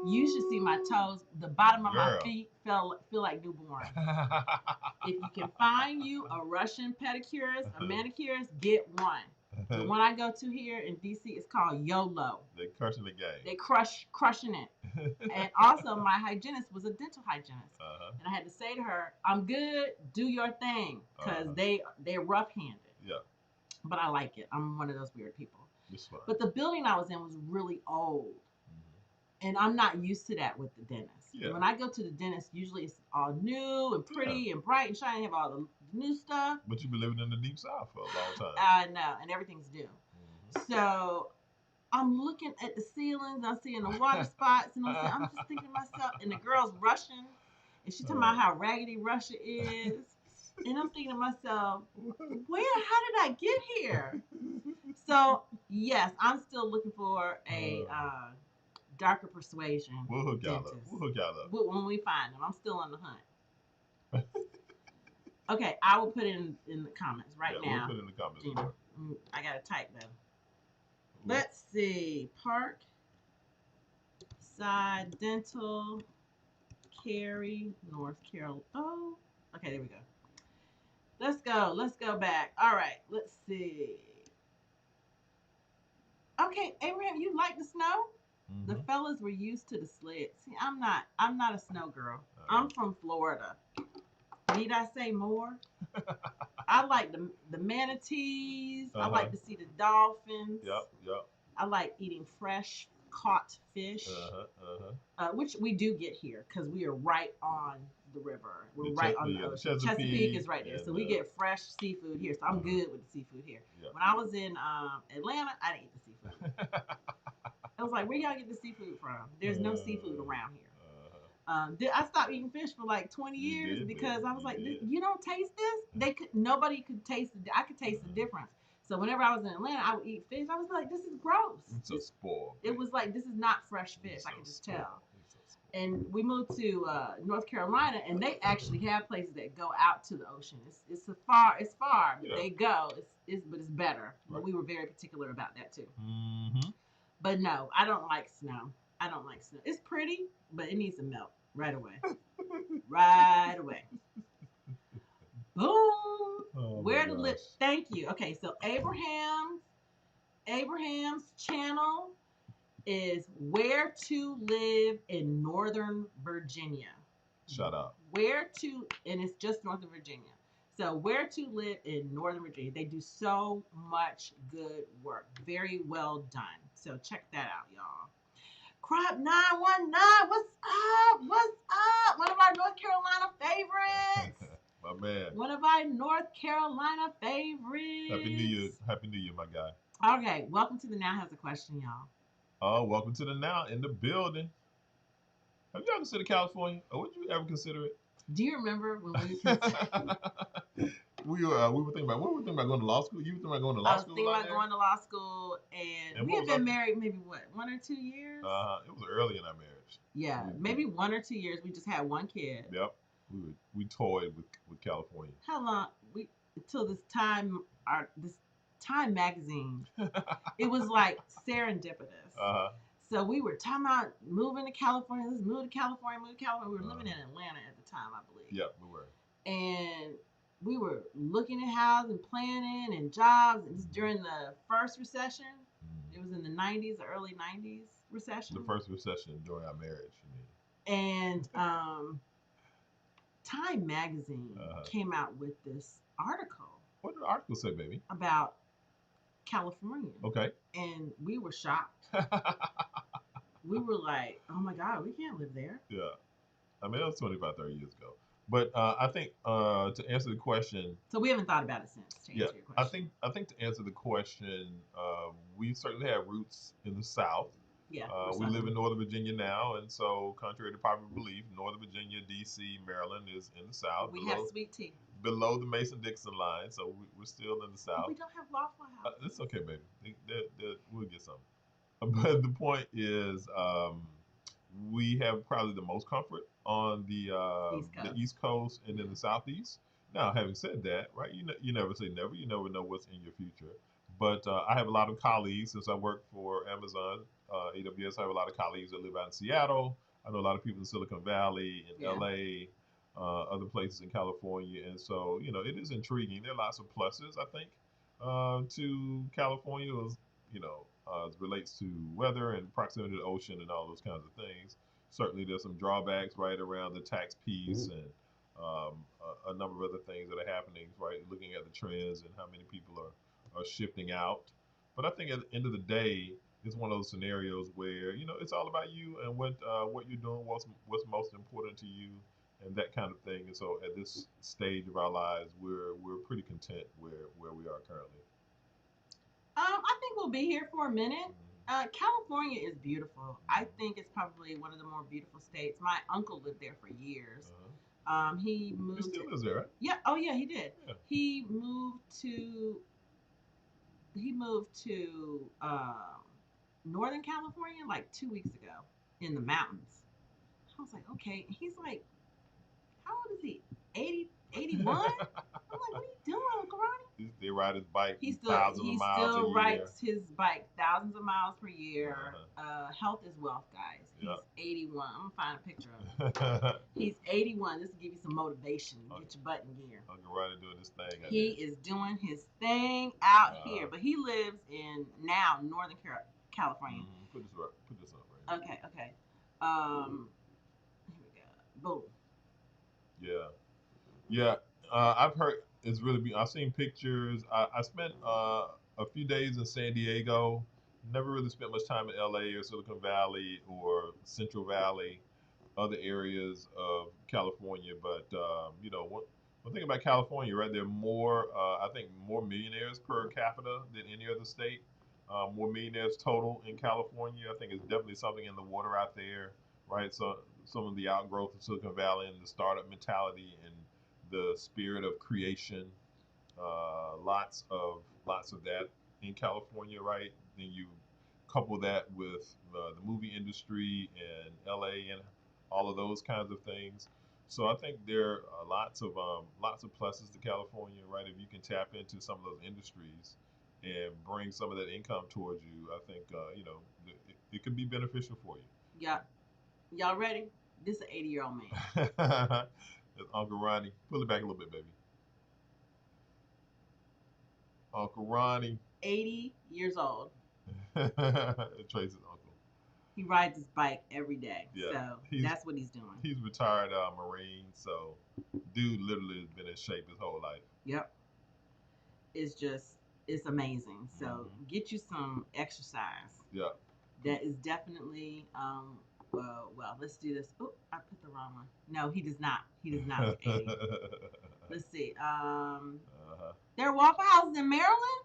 You should see my toes. The bottom of my feet feel like newborn. If you can find you a Russian pedicurist, a manicurist, get one. The one I go to here in DC is called YOLO. They're crushing the game. They crushing it. And also, my hygienist was a dental hygienist, and I had to say to her, "I'm good. Do your thing," because they're rough-handed. Yeah. But I like it. I'm one of those weird people. But the building I was in was really old, and I'm not used to that with the dentist. Yeah. When I go to the dentist, usually it's all new and pretty and bright and shiny, have all the new stuff. But you've been living in the deep south for a long time. I know, and everything's new. So I'm looking at the ceilings, I'm seeing the water spots, and I'm just thinking to myself, and the girl's Russian, and she's talking about how raggedy Russia is. And I'm thinking to myself, how did I get here? So, yes, I'm still looking for a darker persuasion. We'll hook y'all up. When we find them. I'm still on the hunt. Okay, I will put it in the comments now. We'll put it in the comments. Gina, I got to type though. Let's see. Park Side Dental, Cary, North Carolina. Oh, okay, there we go. Let's go. Let's go back. All right, let's see. Okay, Abraham, you like the snow? The fellas were used to the sled. See, I'm not. I'm not a snow girl. I'm from Florida. Need I say more? I like the manatees. I like to see the dolphins. Yep. I like eating fresh caught fish, which we do get here because we are right on the river. We're right on the ocean. Chesapeake is right there, so we get fresh seafood here. So I'm good with the seafood here. Yep. When I was in Atlanta, I didn't eat the seafood. I was like, where y'all get the seafood from? There's no seafood around here. I stopped eating fish for like 20 years because I was like, you don't taste this? Nobody could taste it. I could taste the difference. So whenever I was in Atlanta, I would eat fish. I was like, this is gross. It's so spoiled. It was like, this is not fresh fish. I could just tell. And we moved to North Carolina, and they actually have places that go out to the ocean. It's far, but they go. But it's better. Right. But we were very particular about that too. But no, I don't like snow. I don't like snow. It's pretty, but it needs to melt right away. Right away. Boom. Oh, where to live? Thank you. Okay, so Abraham's channel is Where to Live in Northern Virginia. Shut up. And it's just Northern Virginia. So Where to Live in Northern Virginia. They do so much good work. Very well done. So check that out, y'all. Crop 919, what's up? What's up? One of our North Carolina favorites. My man. One of our North Carolina favorites. Happy New Year. Happy New Year, my guy. Okay, welcome to the Now Has a Question, y'all. Oh, welcome to the Now in the building. Have you ever considered California? Or would you ever consider it? Do you remember when we were thinking about, what were we thinking about going to law school? You were thinking about going to law school? I was thinking about going to law school, and we had been married maybe 1 or 2 years? It was early in our marriage. Yeah, maybe 1 or 2 years. We just had one kid. Yep. We toyed with California. How long? Until this Time magazine. It was like serendipitous. So we were talking about moving to California. Let's move to California. We were living in Atlanta at the time, I believe. Yep, we were. And we were looking at houses and planning and jobs. And just during the first recession, it was in the 90s, the early 90s recession. The first recession during our marriage, you mean. And Time magazine came out with this article. What did the article say, baby? About California. Okay. And we were shocked. We were like, oh my God, we can't live there. Yeah. I mean, that was 25, 30 years ago. But I think to answer the question. So we haven't thought about it since, to answer your question. I think to answer the question, we certainly have roots in the South. Yeah. We live in Northern Virginia now, and so contrary to popular belief, Northern Virginia, D.C., Maryland is in the South. We have sweet tea. Below the Mason-Dixon line, so we're still in the South. But we don't have Waffle House. It's okay, baby. We'll get something. But the point is, we have probably the most comfort on the East Coast and in the Southeast. Now, having said that, right, you never say never. You never know what's in your future. But I have a lot of colleagues, since I work for Amazon, AWS, I have a lot of colleagues that live out in Seattle. I know a lot of people in Silicon Valley, in LA, other places in California. And so, it is intriguing. There are lots of pluses, I think, to California, as it relates to weather and proximity to the ocean and all those kinds of things. Certainly there's some drawbacks right around the tax piece and a number of other things that are happening, right? Looking at the trends and how many people are shifting out. But I think at the end of the day, it's one of those scenarios where, it's all about you and what you're doing, what's most important to you and that kind of thing. And so at this stage of our lives, we're pretty content where we are currently. I think we'll be here for a minute. California is beautiful. I think it's probably one of the more beautiful states. My uncle lived there for years. He moved. He still lives there, right? Yeah. Oh, yeah, he did. Yeah. He moved to Northern California like 2 weeks ago in the mountains. I was like, okay. He's like, how old is he? 80, 81? I'm like, what are you doing, Karani? They ride his bike thousands of miles a year. He still rides his bike thousands of miles per year. Health is wealth, guys. He's 81. I'm gonna find a picture of him. He's 81. This will give you some motivation. Get your butt in gear. Uncle Ronnie doing this thing. He is doing his thing out here, but he lives in Northern California. Put this up right here. Okay. Here we go. Boom. Yeah. I've heard it's really. I've seen pictures. I spent a few days in San Diego. Never really spent much time in LA or Silicon Valley or Central Valley, other areas of California. But one thing about California, right? There are more, I think, more millionaires per capita than any other state. More millionaires total in California. I think it's definitely something in the water out there, right? So some of the outgrowth of Silicon Valley and the startup mentality and the spirit of creation, lots of that in California, right? Then you couple that with the movie industry and LA and all of those kinds of things. So I think there are lots of pluses to California, right? If you can tap into some of those industries and bring some of that income towards you, I think it could be beneficial for you. Yeah, y'all ready? This is an 80-year-old man. It's Uncle Ronnie. Pull it back a little bit, baby. Uncle Ronnie. 80 years old. Trace's uncle. He rides his bike every day. Yeah. So that's what he's doing. He's retired Marine, so dude literally has been in shape his whole life. Yep. It's amazing. So get you some exercise. Yeah. That is definitely well, let's do this. Oh, I put the wrong one. No, he does not. He does not look 80. Let's see. There are Waffle Houses in Maryland?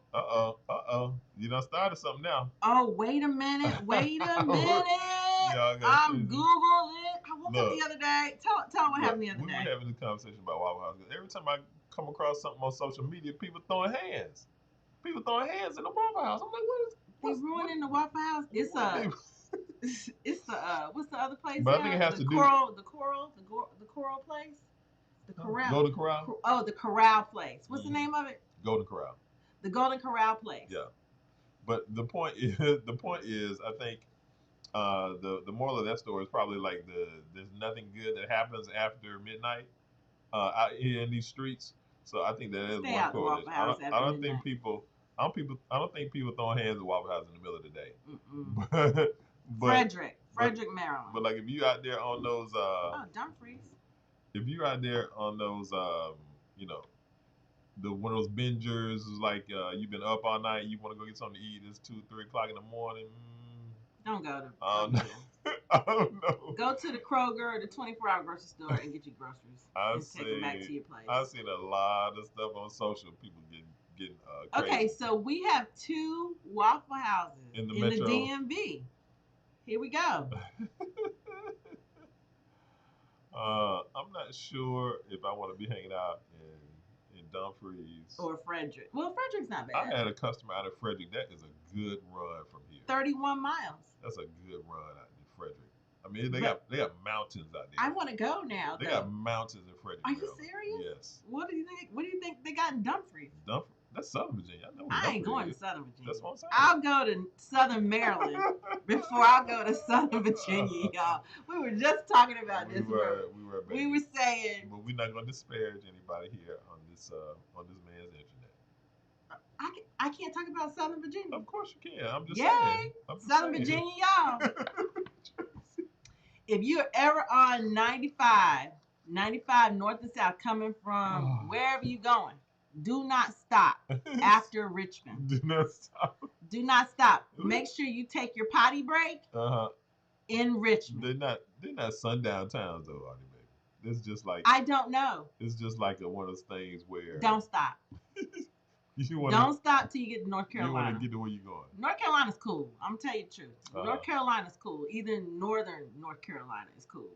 You done started something now. Oh, wait a minute. I'm Googling it. I woke up the other day. Tell me what happened the other day. We were having this conversation about Waffle House. Every time I come across something on social media, people throwing hands. People throwing hands in the Waffle House. I'm like, they ruining the Waffle House? It's what's the other place? But I think it has the Coral place. The Corral. Golden Corral. Oh, the Corral place. What's the name of it? Golden Corral. The Golden Corral place. Yeah. But the point is, I think the moral of that story is probably like there's nothing good that happens after midnight out here in these streets. So I think that is one correlation. I don't think people throwing hands at Waffle House in the middle of the day. Frederick, Maryland. But like if you out there on those Dumfries. If you're out there on those one of those bingers, like you've been up all night, you want to go get something to eat, it's 2-3 o'clock in the morning. Don't go to I don't know. Go to the Kroger or the 24-hour grocery store and get your groceries. Take them back to your place. I've seen a lot of stuff on social. People getting crazy. Okay, so we have 2 Waffle Houses in the DMV. Here we go. I'm not sure if I want to be hanging out in Dumfries or Frederick. Well, Frederick's not bad. I had a customer out of Frederick. That is a good run from here. 31 miles. That's a good run out in Frederick. I mean, they got mountains out there. I want to go now. They got mountains in Frederick. Are you serious? Yes. What do you think they got in Dumfries? That's Southern Virginia. I ain't going to Southern Virginia. That's what I'm saying. I'll go to Southern Maryland before I go to Southern Virginia, y'all. We were just talking about this. We were saying. But we're not going to disparage anybody here on this man's internet. I can't talk about Southern Virginia. Of course you can. I'm just saying. Southern Virginia, y'all. If you're ever on 95 north and south, coming from wherever you're going, do not stop after Richmond. Do not stop. Do not stop. Make sure you take your potty break in Richmond. They're not sundown towns though, are they, baby? It's just like I don't know. It's just like one of those things where don't stop. Don't stop till you get to North Carolina. You want to get to where you're going. North Carolina's cool. I'm gonna tell you the truth. North Carolina's cool. Even northern North Carolina is cool.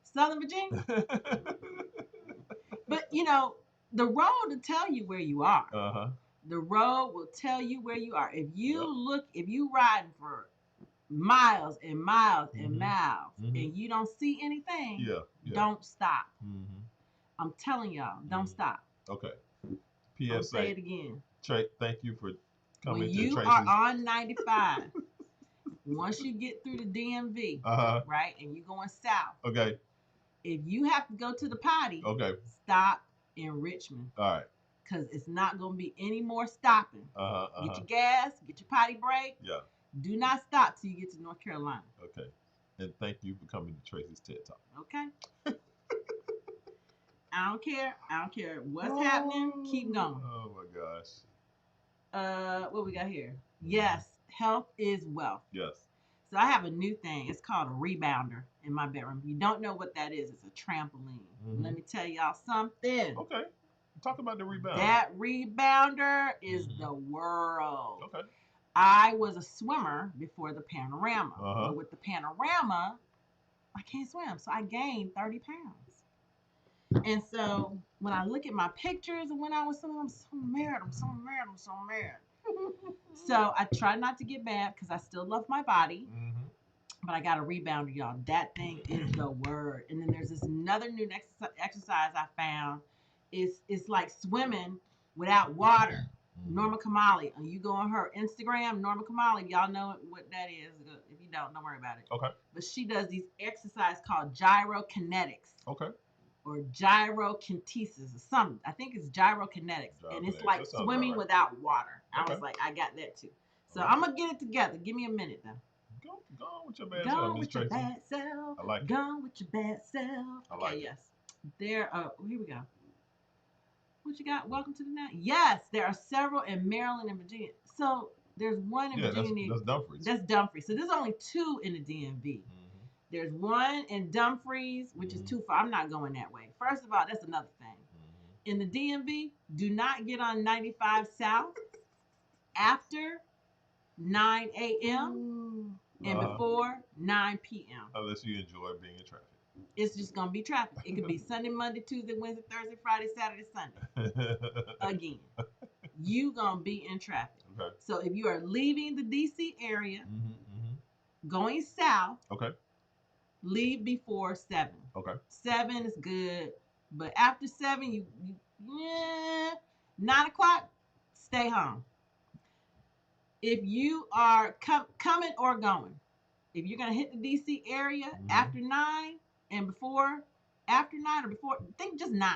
Southern Virginia. But the road will tell you where you are. The road will tell you where you are. If you riding for miles and miles and miles and you don't see anything, don't stop. I'm telling y'all, don't stop. Okay. PSA. I'll say it again. Trey, thank you for coming when to you Tracy's. are on 95 once you get through the DMV, right, and you going south. Okay. If you have to go to the potty, okay, stop in Richmond. All right. Because it's not going to be any more stopping. Get your gas, get your potty break. Yeah. Do not stop till you get to North Carolina. Okay. And thank you for coming to Tracy's TED Talk. Okay. I don't care. I don't care what's happening. Keep going. Oh my gosh. What we got here? Yes, health is wealth. Yes. So I have a new thing. It's called a rebounder in my bedroom. If you don't know what that is, it's a trampoline. Let me tell y'all something. Okay. Talk about the rebounder. That rebounder is the world. Okay. I was a swimmer before the panorama. But with the panorama, I can't swim. So I gained 30 pounds. And so when I look at my pictures and when I was swimming, I'm so mad. So I try not to get mad because I still love my body. But I got a rebounder, y'all. That thing is the word. And then there's this another new exercise I found. It's like swimming without water. Norma Kamali. You go on her Instagram, Norma Kamali. Y'all know what that is. If you don't worry about it. Okay. But she does these exercises called gyrokinetics. Okay. Or gyrokinesis or something. I think it's gyrokinetics. And it's like swimming without water. I was like, I got that too. So I'm going to get it together. Give me a minute though. Go with your bad self. Go with your bad self. I like it. Go with your bad self. I like it. Yes. Here we go. What you got? Welcome to the night. Yes, there are several in Maryland and Virginia. So there's one in Virginia. That's Dumfries. That's Dumfries. So there's only 2 in the DMV. There's one in Dumfries, which is too far. I'm not going that way. First of all, that's another thing. In the DMV, do not get on 95 South after 9 a.m. and before 9 p.m. Unless you enjoy being in traffic. It's just going to be traffic. It could be Sunday, Monday, Tuesday, Wednesday, Thursday, Friday, Saturday, Sunday. Again, you going to be in traffic. Okay. So if you are leaving the D.C. area, going south, leave before 7. Okay. 7 is good. But after 7, 9 o'clock, stay home. If you are coming or going, if you're going to hit the D.C. area after 9 and before, after 9 or before, think just 9.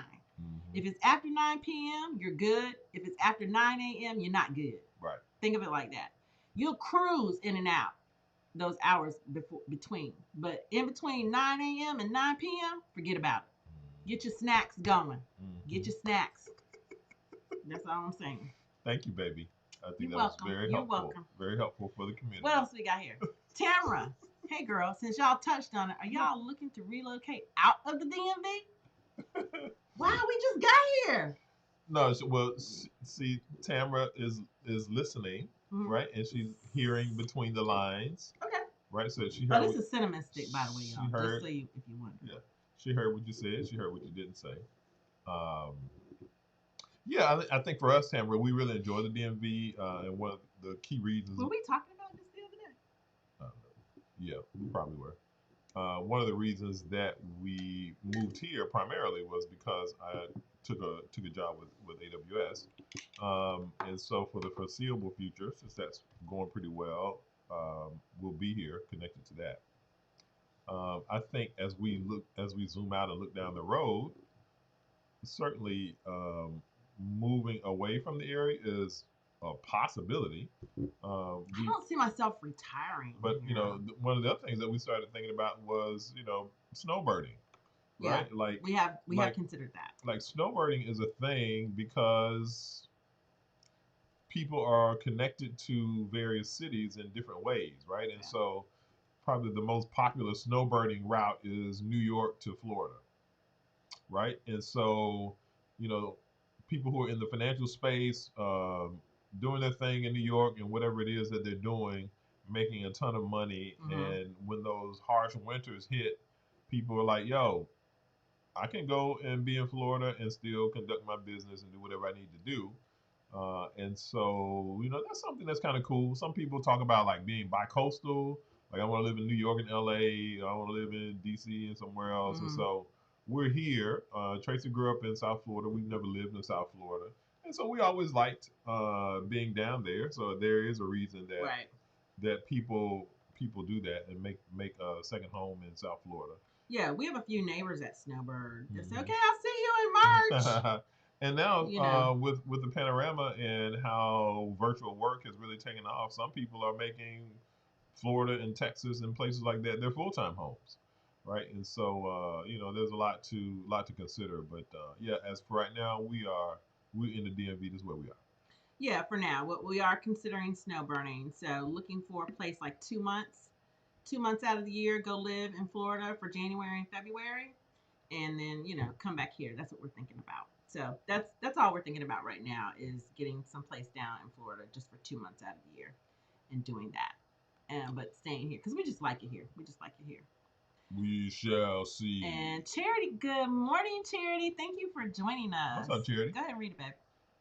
If it's after 9 p.m., you're good. If it's after 9 a.m., you're not good. Right. Think of it like that. You'll cruise in and out those hours between. But in between 9 a.m. and 9 p.m., forget about it. Get your snacks going. Get your snacks. That's all I'm saying. Thank you, baby. I think that was very helpful. You're welcome. Very helpful for the community. What else we got here? Tamara. Hey, girl. Since y'all touched on it, are y'all looking to relocate out of the DMV? Wow, we just got here. No, well, see, Tamara is listening, right? And she's hearing between the lines. Okay. Right? So she heard. Oh, this is cinnamon stick, by the way, y'all. Just so if you want. Yeah. She heard what you said. She heard what you didn't say. Yeah, I think for us, Tamara, we really enjoy the DMV, and one of the key reasons. Were we talking about this the other day? Yeah, we probably were. One of the reasons that we moved here primarily was because I took a job with AWS, and so for the foreseeable future, since that's going pretty well, we'll be here connected to that. I think as we zoom out and look down the road, certainly moving away from the area is a possibility. I don't see myself retiring. But one of the other things that we started thinking about was snowbirding, right? Yeah, like we have considered that. Like snowbirding is a thing because people are connected to various cities in different ways, right? And so probably the most popular snowbirding route is New York to Florida, right? And so people who are in the financial space, doing their thing in New York and whatever it is that they're doing, making a ton of money. And when those harsh winters hit, people are like, yo, I can go and be in Florida and still conduct my business and do whatever I need to do. And so, that's something that's kind of cool. Some people talk about like being bi-coastal. Like I want to live in New York and LA. I want to live in DC and somewhere else. And so we're here. Tracy grew up in South Florida. We've never lived in South Florida. And so we always liked being down there. So there is a reason that that people people do that and make a second home in South Florida. Yeah, we have a few neighbors at Snowbird. They say, "Okay, I'll see you in March." And now, with the panorama and how virtual work has really taken off, some people are making Florida and Texas and places like that their full-time homes, right? And so, there's a lot to consider. But yeah, as for right now, we're in the DMV. This is where we are. Yeah, for now, what we are considering snow burning. So looking for a place like 2 months, 2 months out of the year, go live in Florida for January and February, and then come back here. That's what we're thinking about. So that's all we're thinking about right now is getting someplace down in Florida just for 2 months out of the year and doing that. But staying here because we just like it here. We just like it here. We shall see. And Charity, good morning, Charity. Thank you for joining us. What's up, Charity? Go ahead and read it, babe.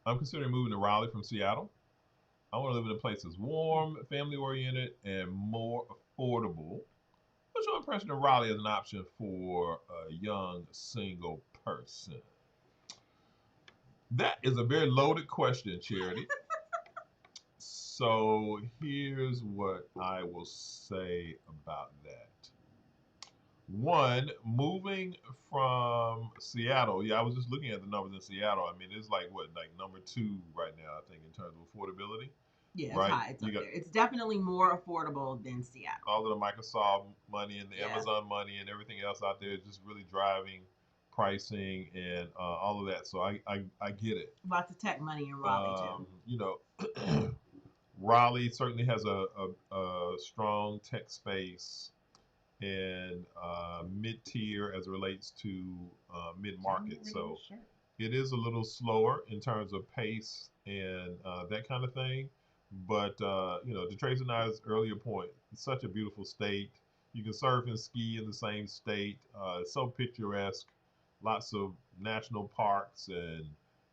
I'm considering moving to Raleigh from Seattle. I want to live in a place that's warm, family-oriented, and more affordable. What's your impression of Raleigh as an option for a young single person? That is a very loaded question, Charity. So here's what I will say about that. One, moving from Seattle, I was just looking at the numbers in Seattle. I mean, it's like number 2 right now, I think, in terms of affordability. Yeah, it's high. It's up there. It's definitely more affordable than Seattle. All of the Microsoft money and the Amazon money and everything else out there is just really driving pricing and all of that. So I get it. Lots of tech money in Raleigh too. Raleigh certainly has a strong tech space and mid-tier as it relates to mid-market. So it is a little slower in terms of pace and that kind of thing. But, to Tracy and I's earlier point, it's such a beautiful state. You can surf and ski in the same state. It's so picturesque. Lots of national parks and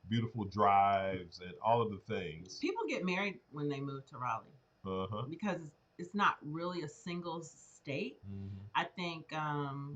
beautiful drives and all of the things. People get married when they move to Raleigh because it's not really a single state. I think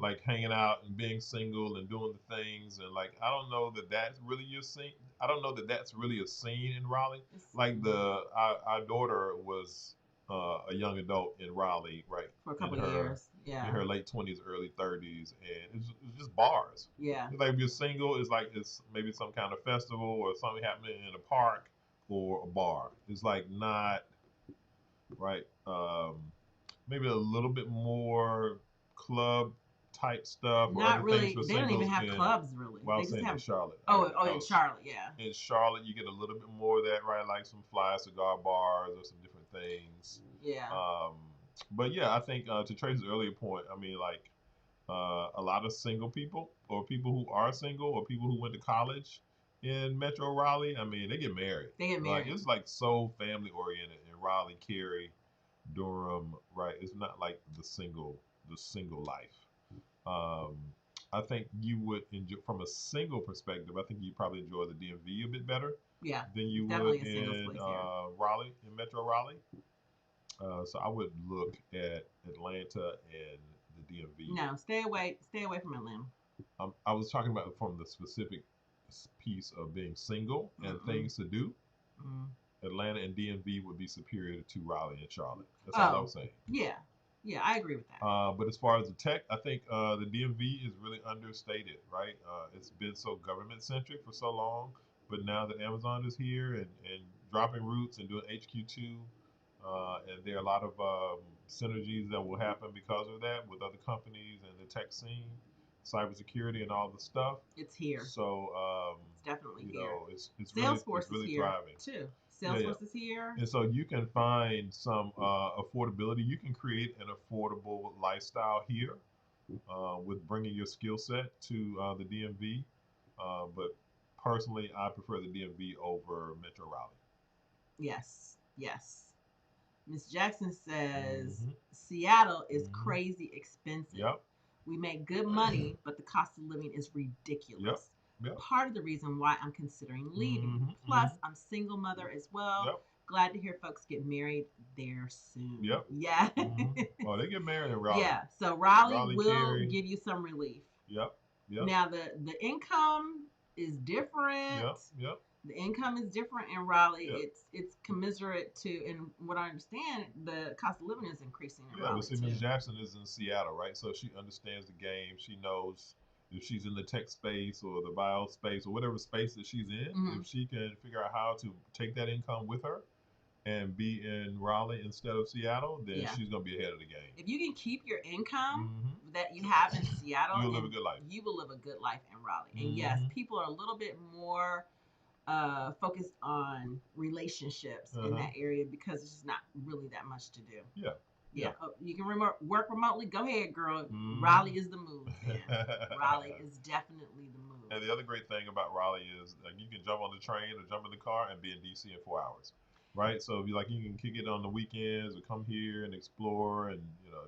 like hanging out and being single and doing the things and I don't know that that's really your scene. I don't know that that's really a scene in Raleigh. Like our daughter was a young adult in Raleigh, right? For a couple of years, yeah. In her late 20s, early 30s, and it's just bars. Yeah. Like if you're single, it's maybe some kind of festival or something happening in a park or a bar. It's not right. Maybe a little bit more club type stuff. Not really. They don't even have clubs really. Well, I was saying in Charlotte. In Charlotte, yeah. In Charlotte, you get a little bit more of that, right? Like some fly cigar bars or some different things. Yeah. But yeah, I think to Tracy's earlier point, I mean, a lot of single people or people who are single or people who went to college in Metro Raleigh, I mean, they get married. It's so family oriented in Raleigh, Cary, Durham, right? It's not like the single life. I think you would enjoy, from a single perspective, I think you probably enjoy the DMV a bit better. Yeah. Than you would in Raleigh, in Metro Raleigh. So I would look at Atlanta and the DMV. No, stay away from Atlanta. I was talking about from the specific piece of being single and things to do. Atlanta and DMV would be superior to Raleigh and Charlotte. That's all I was saying. Yeah, I agree with that. But as far as the tech, I think the DMV is really understated, right? It's been so government centric for so long, but now that Amazon is here and dropping roots and doing HQ2, and there are a lot of synergies that will happen because of that with other companies and the tech scene, cybersecurity, and all the stuff. It's here. So it's definitely here. It's Salesforce really is here driving too. Salesforce is here. And so you can find some affordability. You can create an affordable lifestyle here with bringing your skill set to the DMV. But personally, I prefer the DMV over Metro Raleigh. Yes. Miss Jackson says Seattle is crazy expensive. Yep. We make good money, but the cost of living is ridiculous. Yep. Part of the reason why I'm considering leaving. Plus, I'm single mother as well. Yep. Glad to hear folks get married there soon. Yep. Yeah. Oh, they get married in Raleigh. Yeah. So Raleigh will give you some relief. Yep. Now the income is different. Yep. The income is different in Raleigh. Yep. It's commensurate to, and what I understand, the cost of living is increasing in Raleigh. But see, Ms. Jackson is in Seattle, right? So she understands the game. She knows if she's in the tech space or the bio space or whatever space that she's in, if she can figure out how to take that income with her and be in Raleigh instead of Seattle, then she's going to be ahead of the game. If you can keep your income that you have in Seattle, you'll live a good life. You will live a good life in Raleigh. And yes, people are a little bit more focused on relationships in that area because it's just not really that much to do. Yeah. Oh, you can work remotely. Go ahead, girl. Raleigh is the move. Raleigh is definitely the move. And the other great thing about Raleigh is you can jump on the train or jump in the car and be in DC in 4 hours, right? So if you can kick it on the weekends or come here and explore and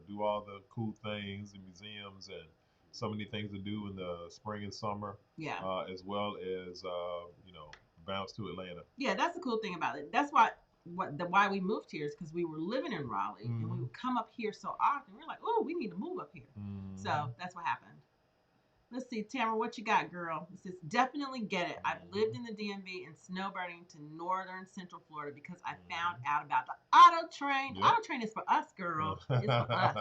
do all the cool things and museums and so many things to do in the spring and summer. As well as bounce to Atlanta. Yeah, that's the cool thing about it. That's why we moved here is because we were living in Raleigh and we would come up here so often. We're like, oh, we need to move up here. So that's what happened. Let's see, Tamara, what you got, girl? It says, definitely get it. I've lived in the DMV and snowbirding to northern central Florida because I found out about the auto train. The auto train is for us, girl. It's for us.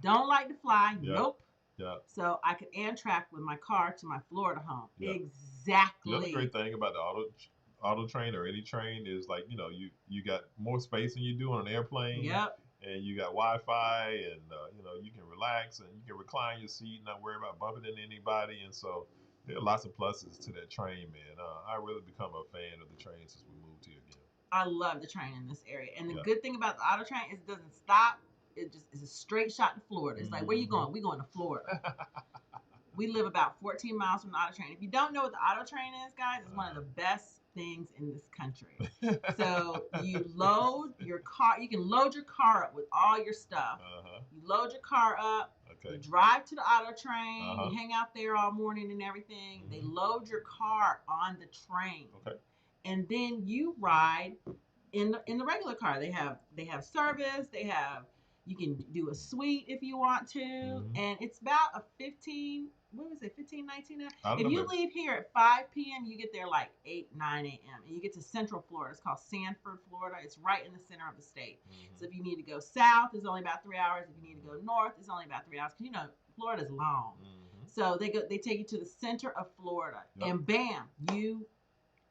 Don't like to fly. Nope. Yeah. So I could Amtrak with my car to my Florida home. Exactly. The other great thing about the auto train or any train is you got more space than you do on an airplane. Yep. And you got Wi-Fi and you can relax and you can recline your seat and not worry about bumping into anybody. And so there are lots of pluses to that train, man. I really become a fan of the train since we moved here again. I love the train in this area. And the good thing about the auto train is it doesn't stop. It just is a straight shot to Florida. It's like, where you going? We going to Florida. We live about 14 miles from the auto train. If you don't know what the auto train is, guys, it's one of the best things in this country. So you load your car. You can load your car up with all your stuff. You load your car up. You drive to the auto train. You hang out there all morning and everything. They load your car on the train. And then you ride in the regular car. They have service. You can do a suite if you want to. And it's about a 15, 19? If you leave here at 5 p.m., you get there like 8, 9 a.m. And you get to Central Florida. It's called Sanford, Florida. It's right in the center of the state. So if you need to go south, it's only about 3 hours. If you need to go north, it's only about 3 hours. Because, Florida's long. So they take you to the center of Florida. And bam, you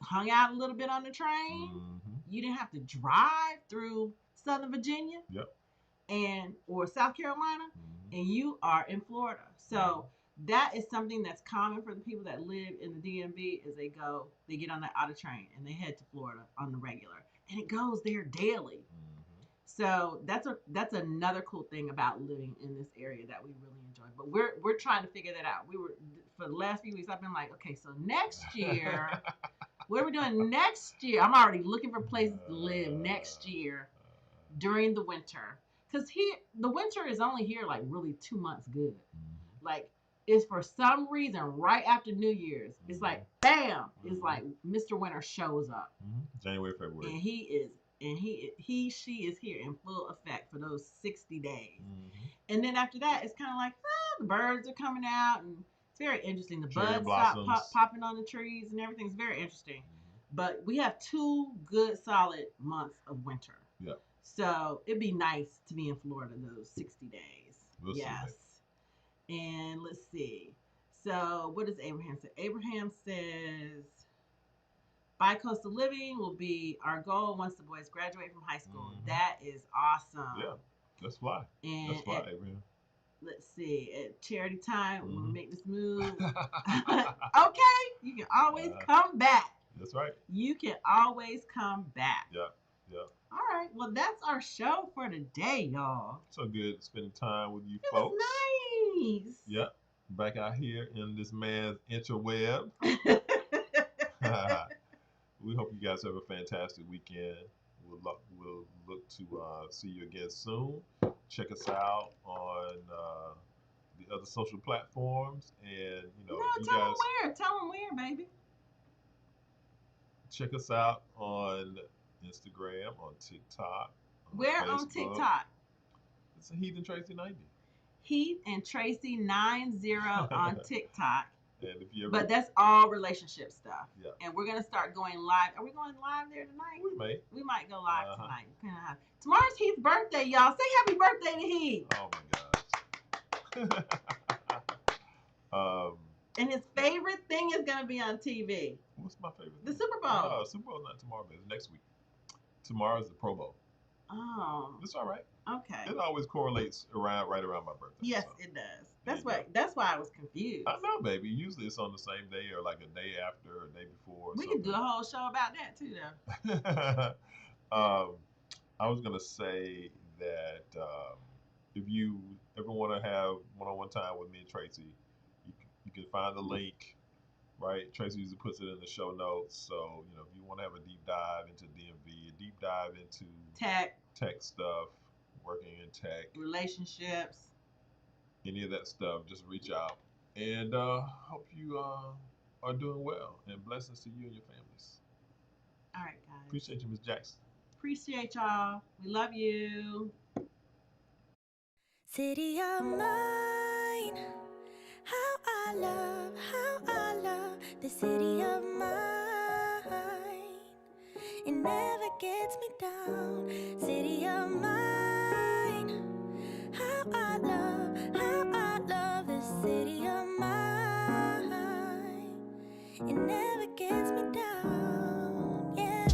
hung out a little bit on the train. You didn't have to drive through Southern Virginia. Or South Carolina, and you are in Florida. So that is something that's common for the people that live in the DMV is they get on the auto train and they head to Florida on the regular, and it goes there daily. So that's another cool thing about living in this area that we really enjoy. But we're trying to figure that out. For the last few weeks, I've been like, okay, so next year, what are we doing next year? I'm already looking for places to live next year during the winter. Because the winter is only here like really 2 months good. Like, it's for some reason right after New Year's. It's like, bam! It's like Mr. Winter shows up. January, February. And she is here in full effect for those 60 days. And then after that, it's kind of like, the birds are coming out. And it's very interesting. The buds stop popping on the trees and everything. It's very interesting. But we have 2 good, solid months of winter. Yeah. So it'd be nice to be in Florida those 60 days. We'll see. And let's see. So what does Abraham say? Abraham says, bi-coastal living will be our goal once the boys graduate from high school. That is awesome. Yeah, let's fly. Let's fly, Abraham. Let's see. At charity time, we'll make this move. Okay. You can always come back. That's right. You can always come back. Yeah. All right. Well, that's our show for today, y'all. So good spending time with you folks. It was nice. Yep. Back out here in this man's interweb. We hope you guys have a fantastic weekend. We'll look to see you again soon. Check us out on the other social platforms, and Tell them where, baby. Check us out on Instagram, on TikTok. Where on TikTok? It's a Heath and Tracy 90. Heath and Tracy 90 on TikTok. And if you ever... But that's all relationship stuff. Yeah. And we're gonna start going live. Are we going live there tonight? We may. We might go live tonight. Tomorrow's Heath's birthday, y'all. Say happy birthday to Heath. Oh my gosh. And his favorite thing is gonna be on TV. What's my favorite? The Super Bowl. Oh, Super Bowl's not tomorrow, but it's next week. Tomorrow's the Pro Bowl. Oh. It's all right. Okay. It always correlates right around my birthday. Yes, so. It does. That's why I was confused. I know, baby. Usually it's on the same day or like a day after or a day before. We could do a whole show about that too, though. I was gonna say that if you ever want to have one-on-one time with me and Tracy, you can find the link. Right, Tracy usually puts it in the show notes. So if you want to have a deep dive into DMV, a deep dive into tech stuff, working in tech, relationships, any of that stuff, just reach out. And hope you are doing well. And blessings to you and your families. All right, guys. Appreciate you, Ms. Jackson. Appreciate y'all. We love you. City of mine. How I love the city of mine. It never gets me down. City of mine. How I love the city of mine. It never gets me down, yeah.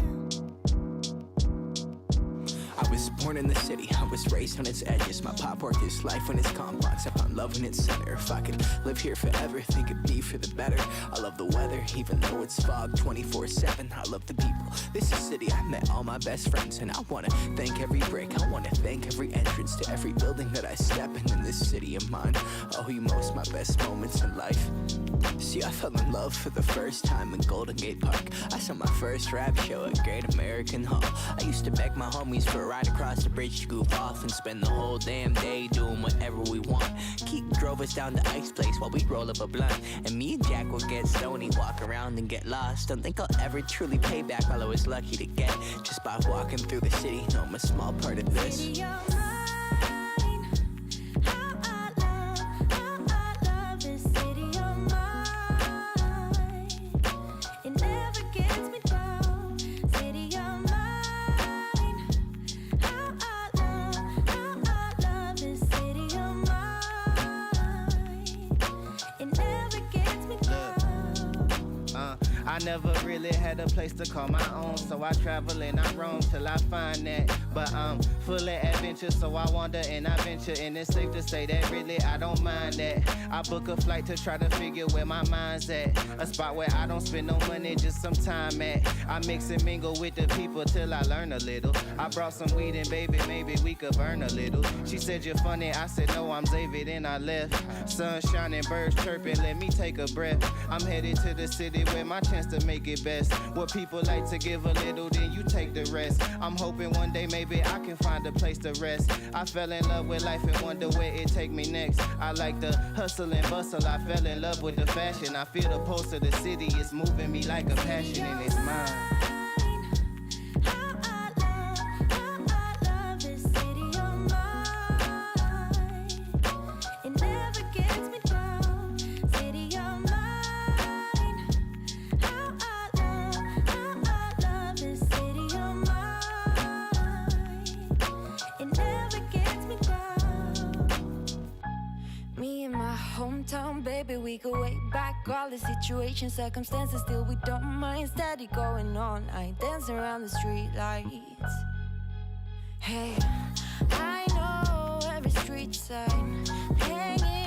I was born in the city, I was raised on its edges. My pop worked his life when it's complex. I found love in its center. If I could live here forever, think it'd be for the better. I love the weather, even though it's fog 24/7. I love the people. This is a city I met all my best friends, and I wanna thank every brick. I wanna thank every entrance to every building that I step in this city of mine. I owe you most my best moments in life. See, I fell in love for the first time in Golden Gate Park. I saw my first rap show at Great American Hall. I used to beg my homies for a ride across the bridge to goof off and spend the whole damn day doing whatever we want. Keith drove us down to Ice Place while we roll up a blunt, and me and Jack would get stoney, walk around and get lost. Don't think I'll ever truly pay back all I was lucky to get just by walking through the city. No, I'm a small part of this. City of mine. How I love this city of mine. It never gets me down. City of mine. How I love this city of mine. It never gets me down. I never really had a place to call my own, so I travel and I roam till I find that. But I'm full of adventure, so I wander and I venture, and it's safe to say that really I don't mind that. I book a flight to try to figure where my mind's at, a spot where I don't spend no money, just some time at. I mix and mingle with the people till I learn a little. I brought some weed and baby, maybe we could burn a little. She said you're funny, I said no, I'm Xavier, then I left. Sun shining, birds chirping, let me take a breath. I'm headed to the city where my chance to make it best. Where people like to give a little, then you take the rest. I'm hoping one day maybe I can find a place to rest. I fell in love with life and wonder where it take me next. I like the hustle and bustle, I fell in love with the fashion. I feel the pulse of the city, it's moving me like a passion and it's mine. Hometown, baby, we go way back. All the situations, circumstances, still we don't mind. Steady going all night, dancing around the street lights. Hey, I know every street sign, hanging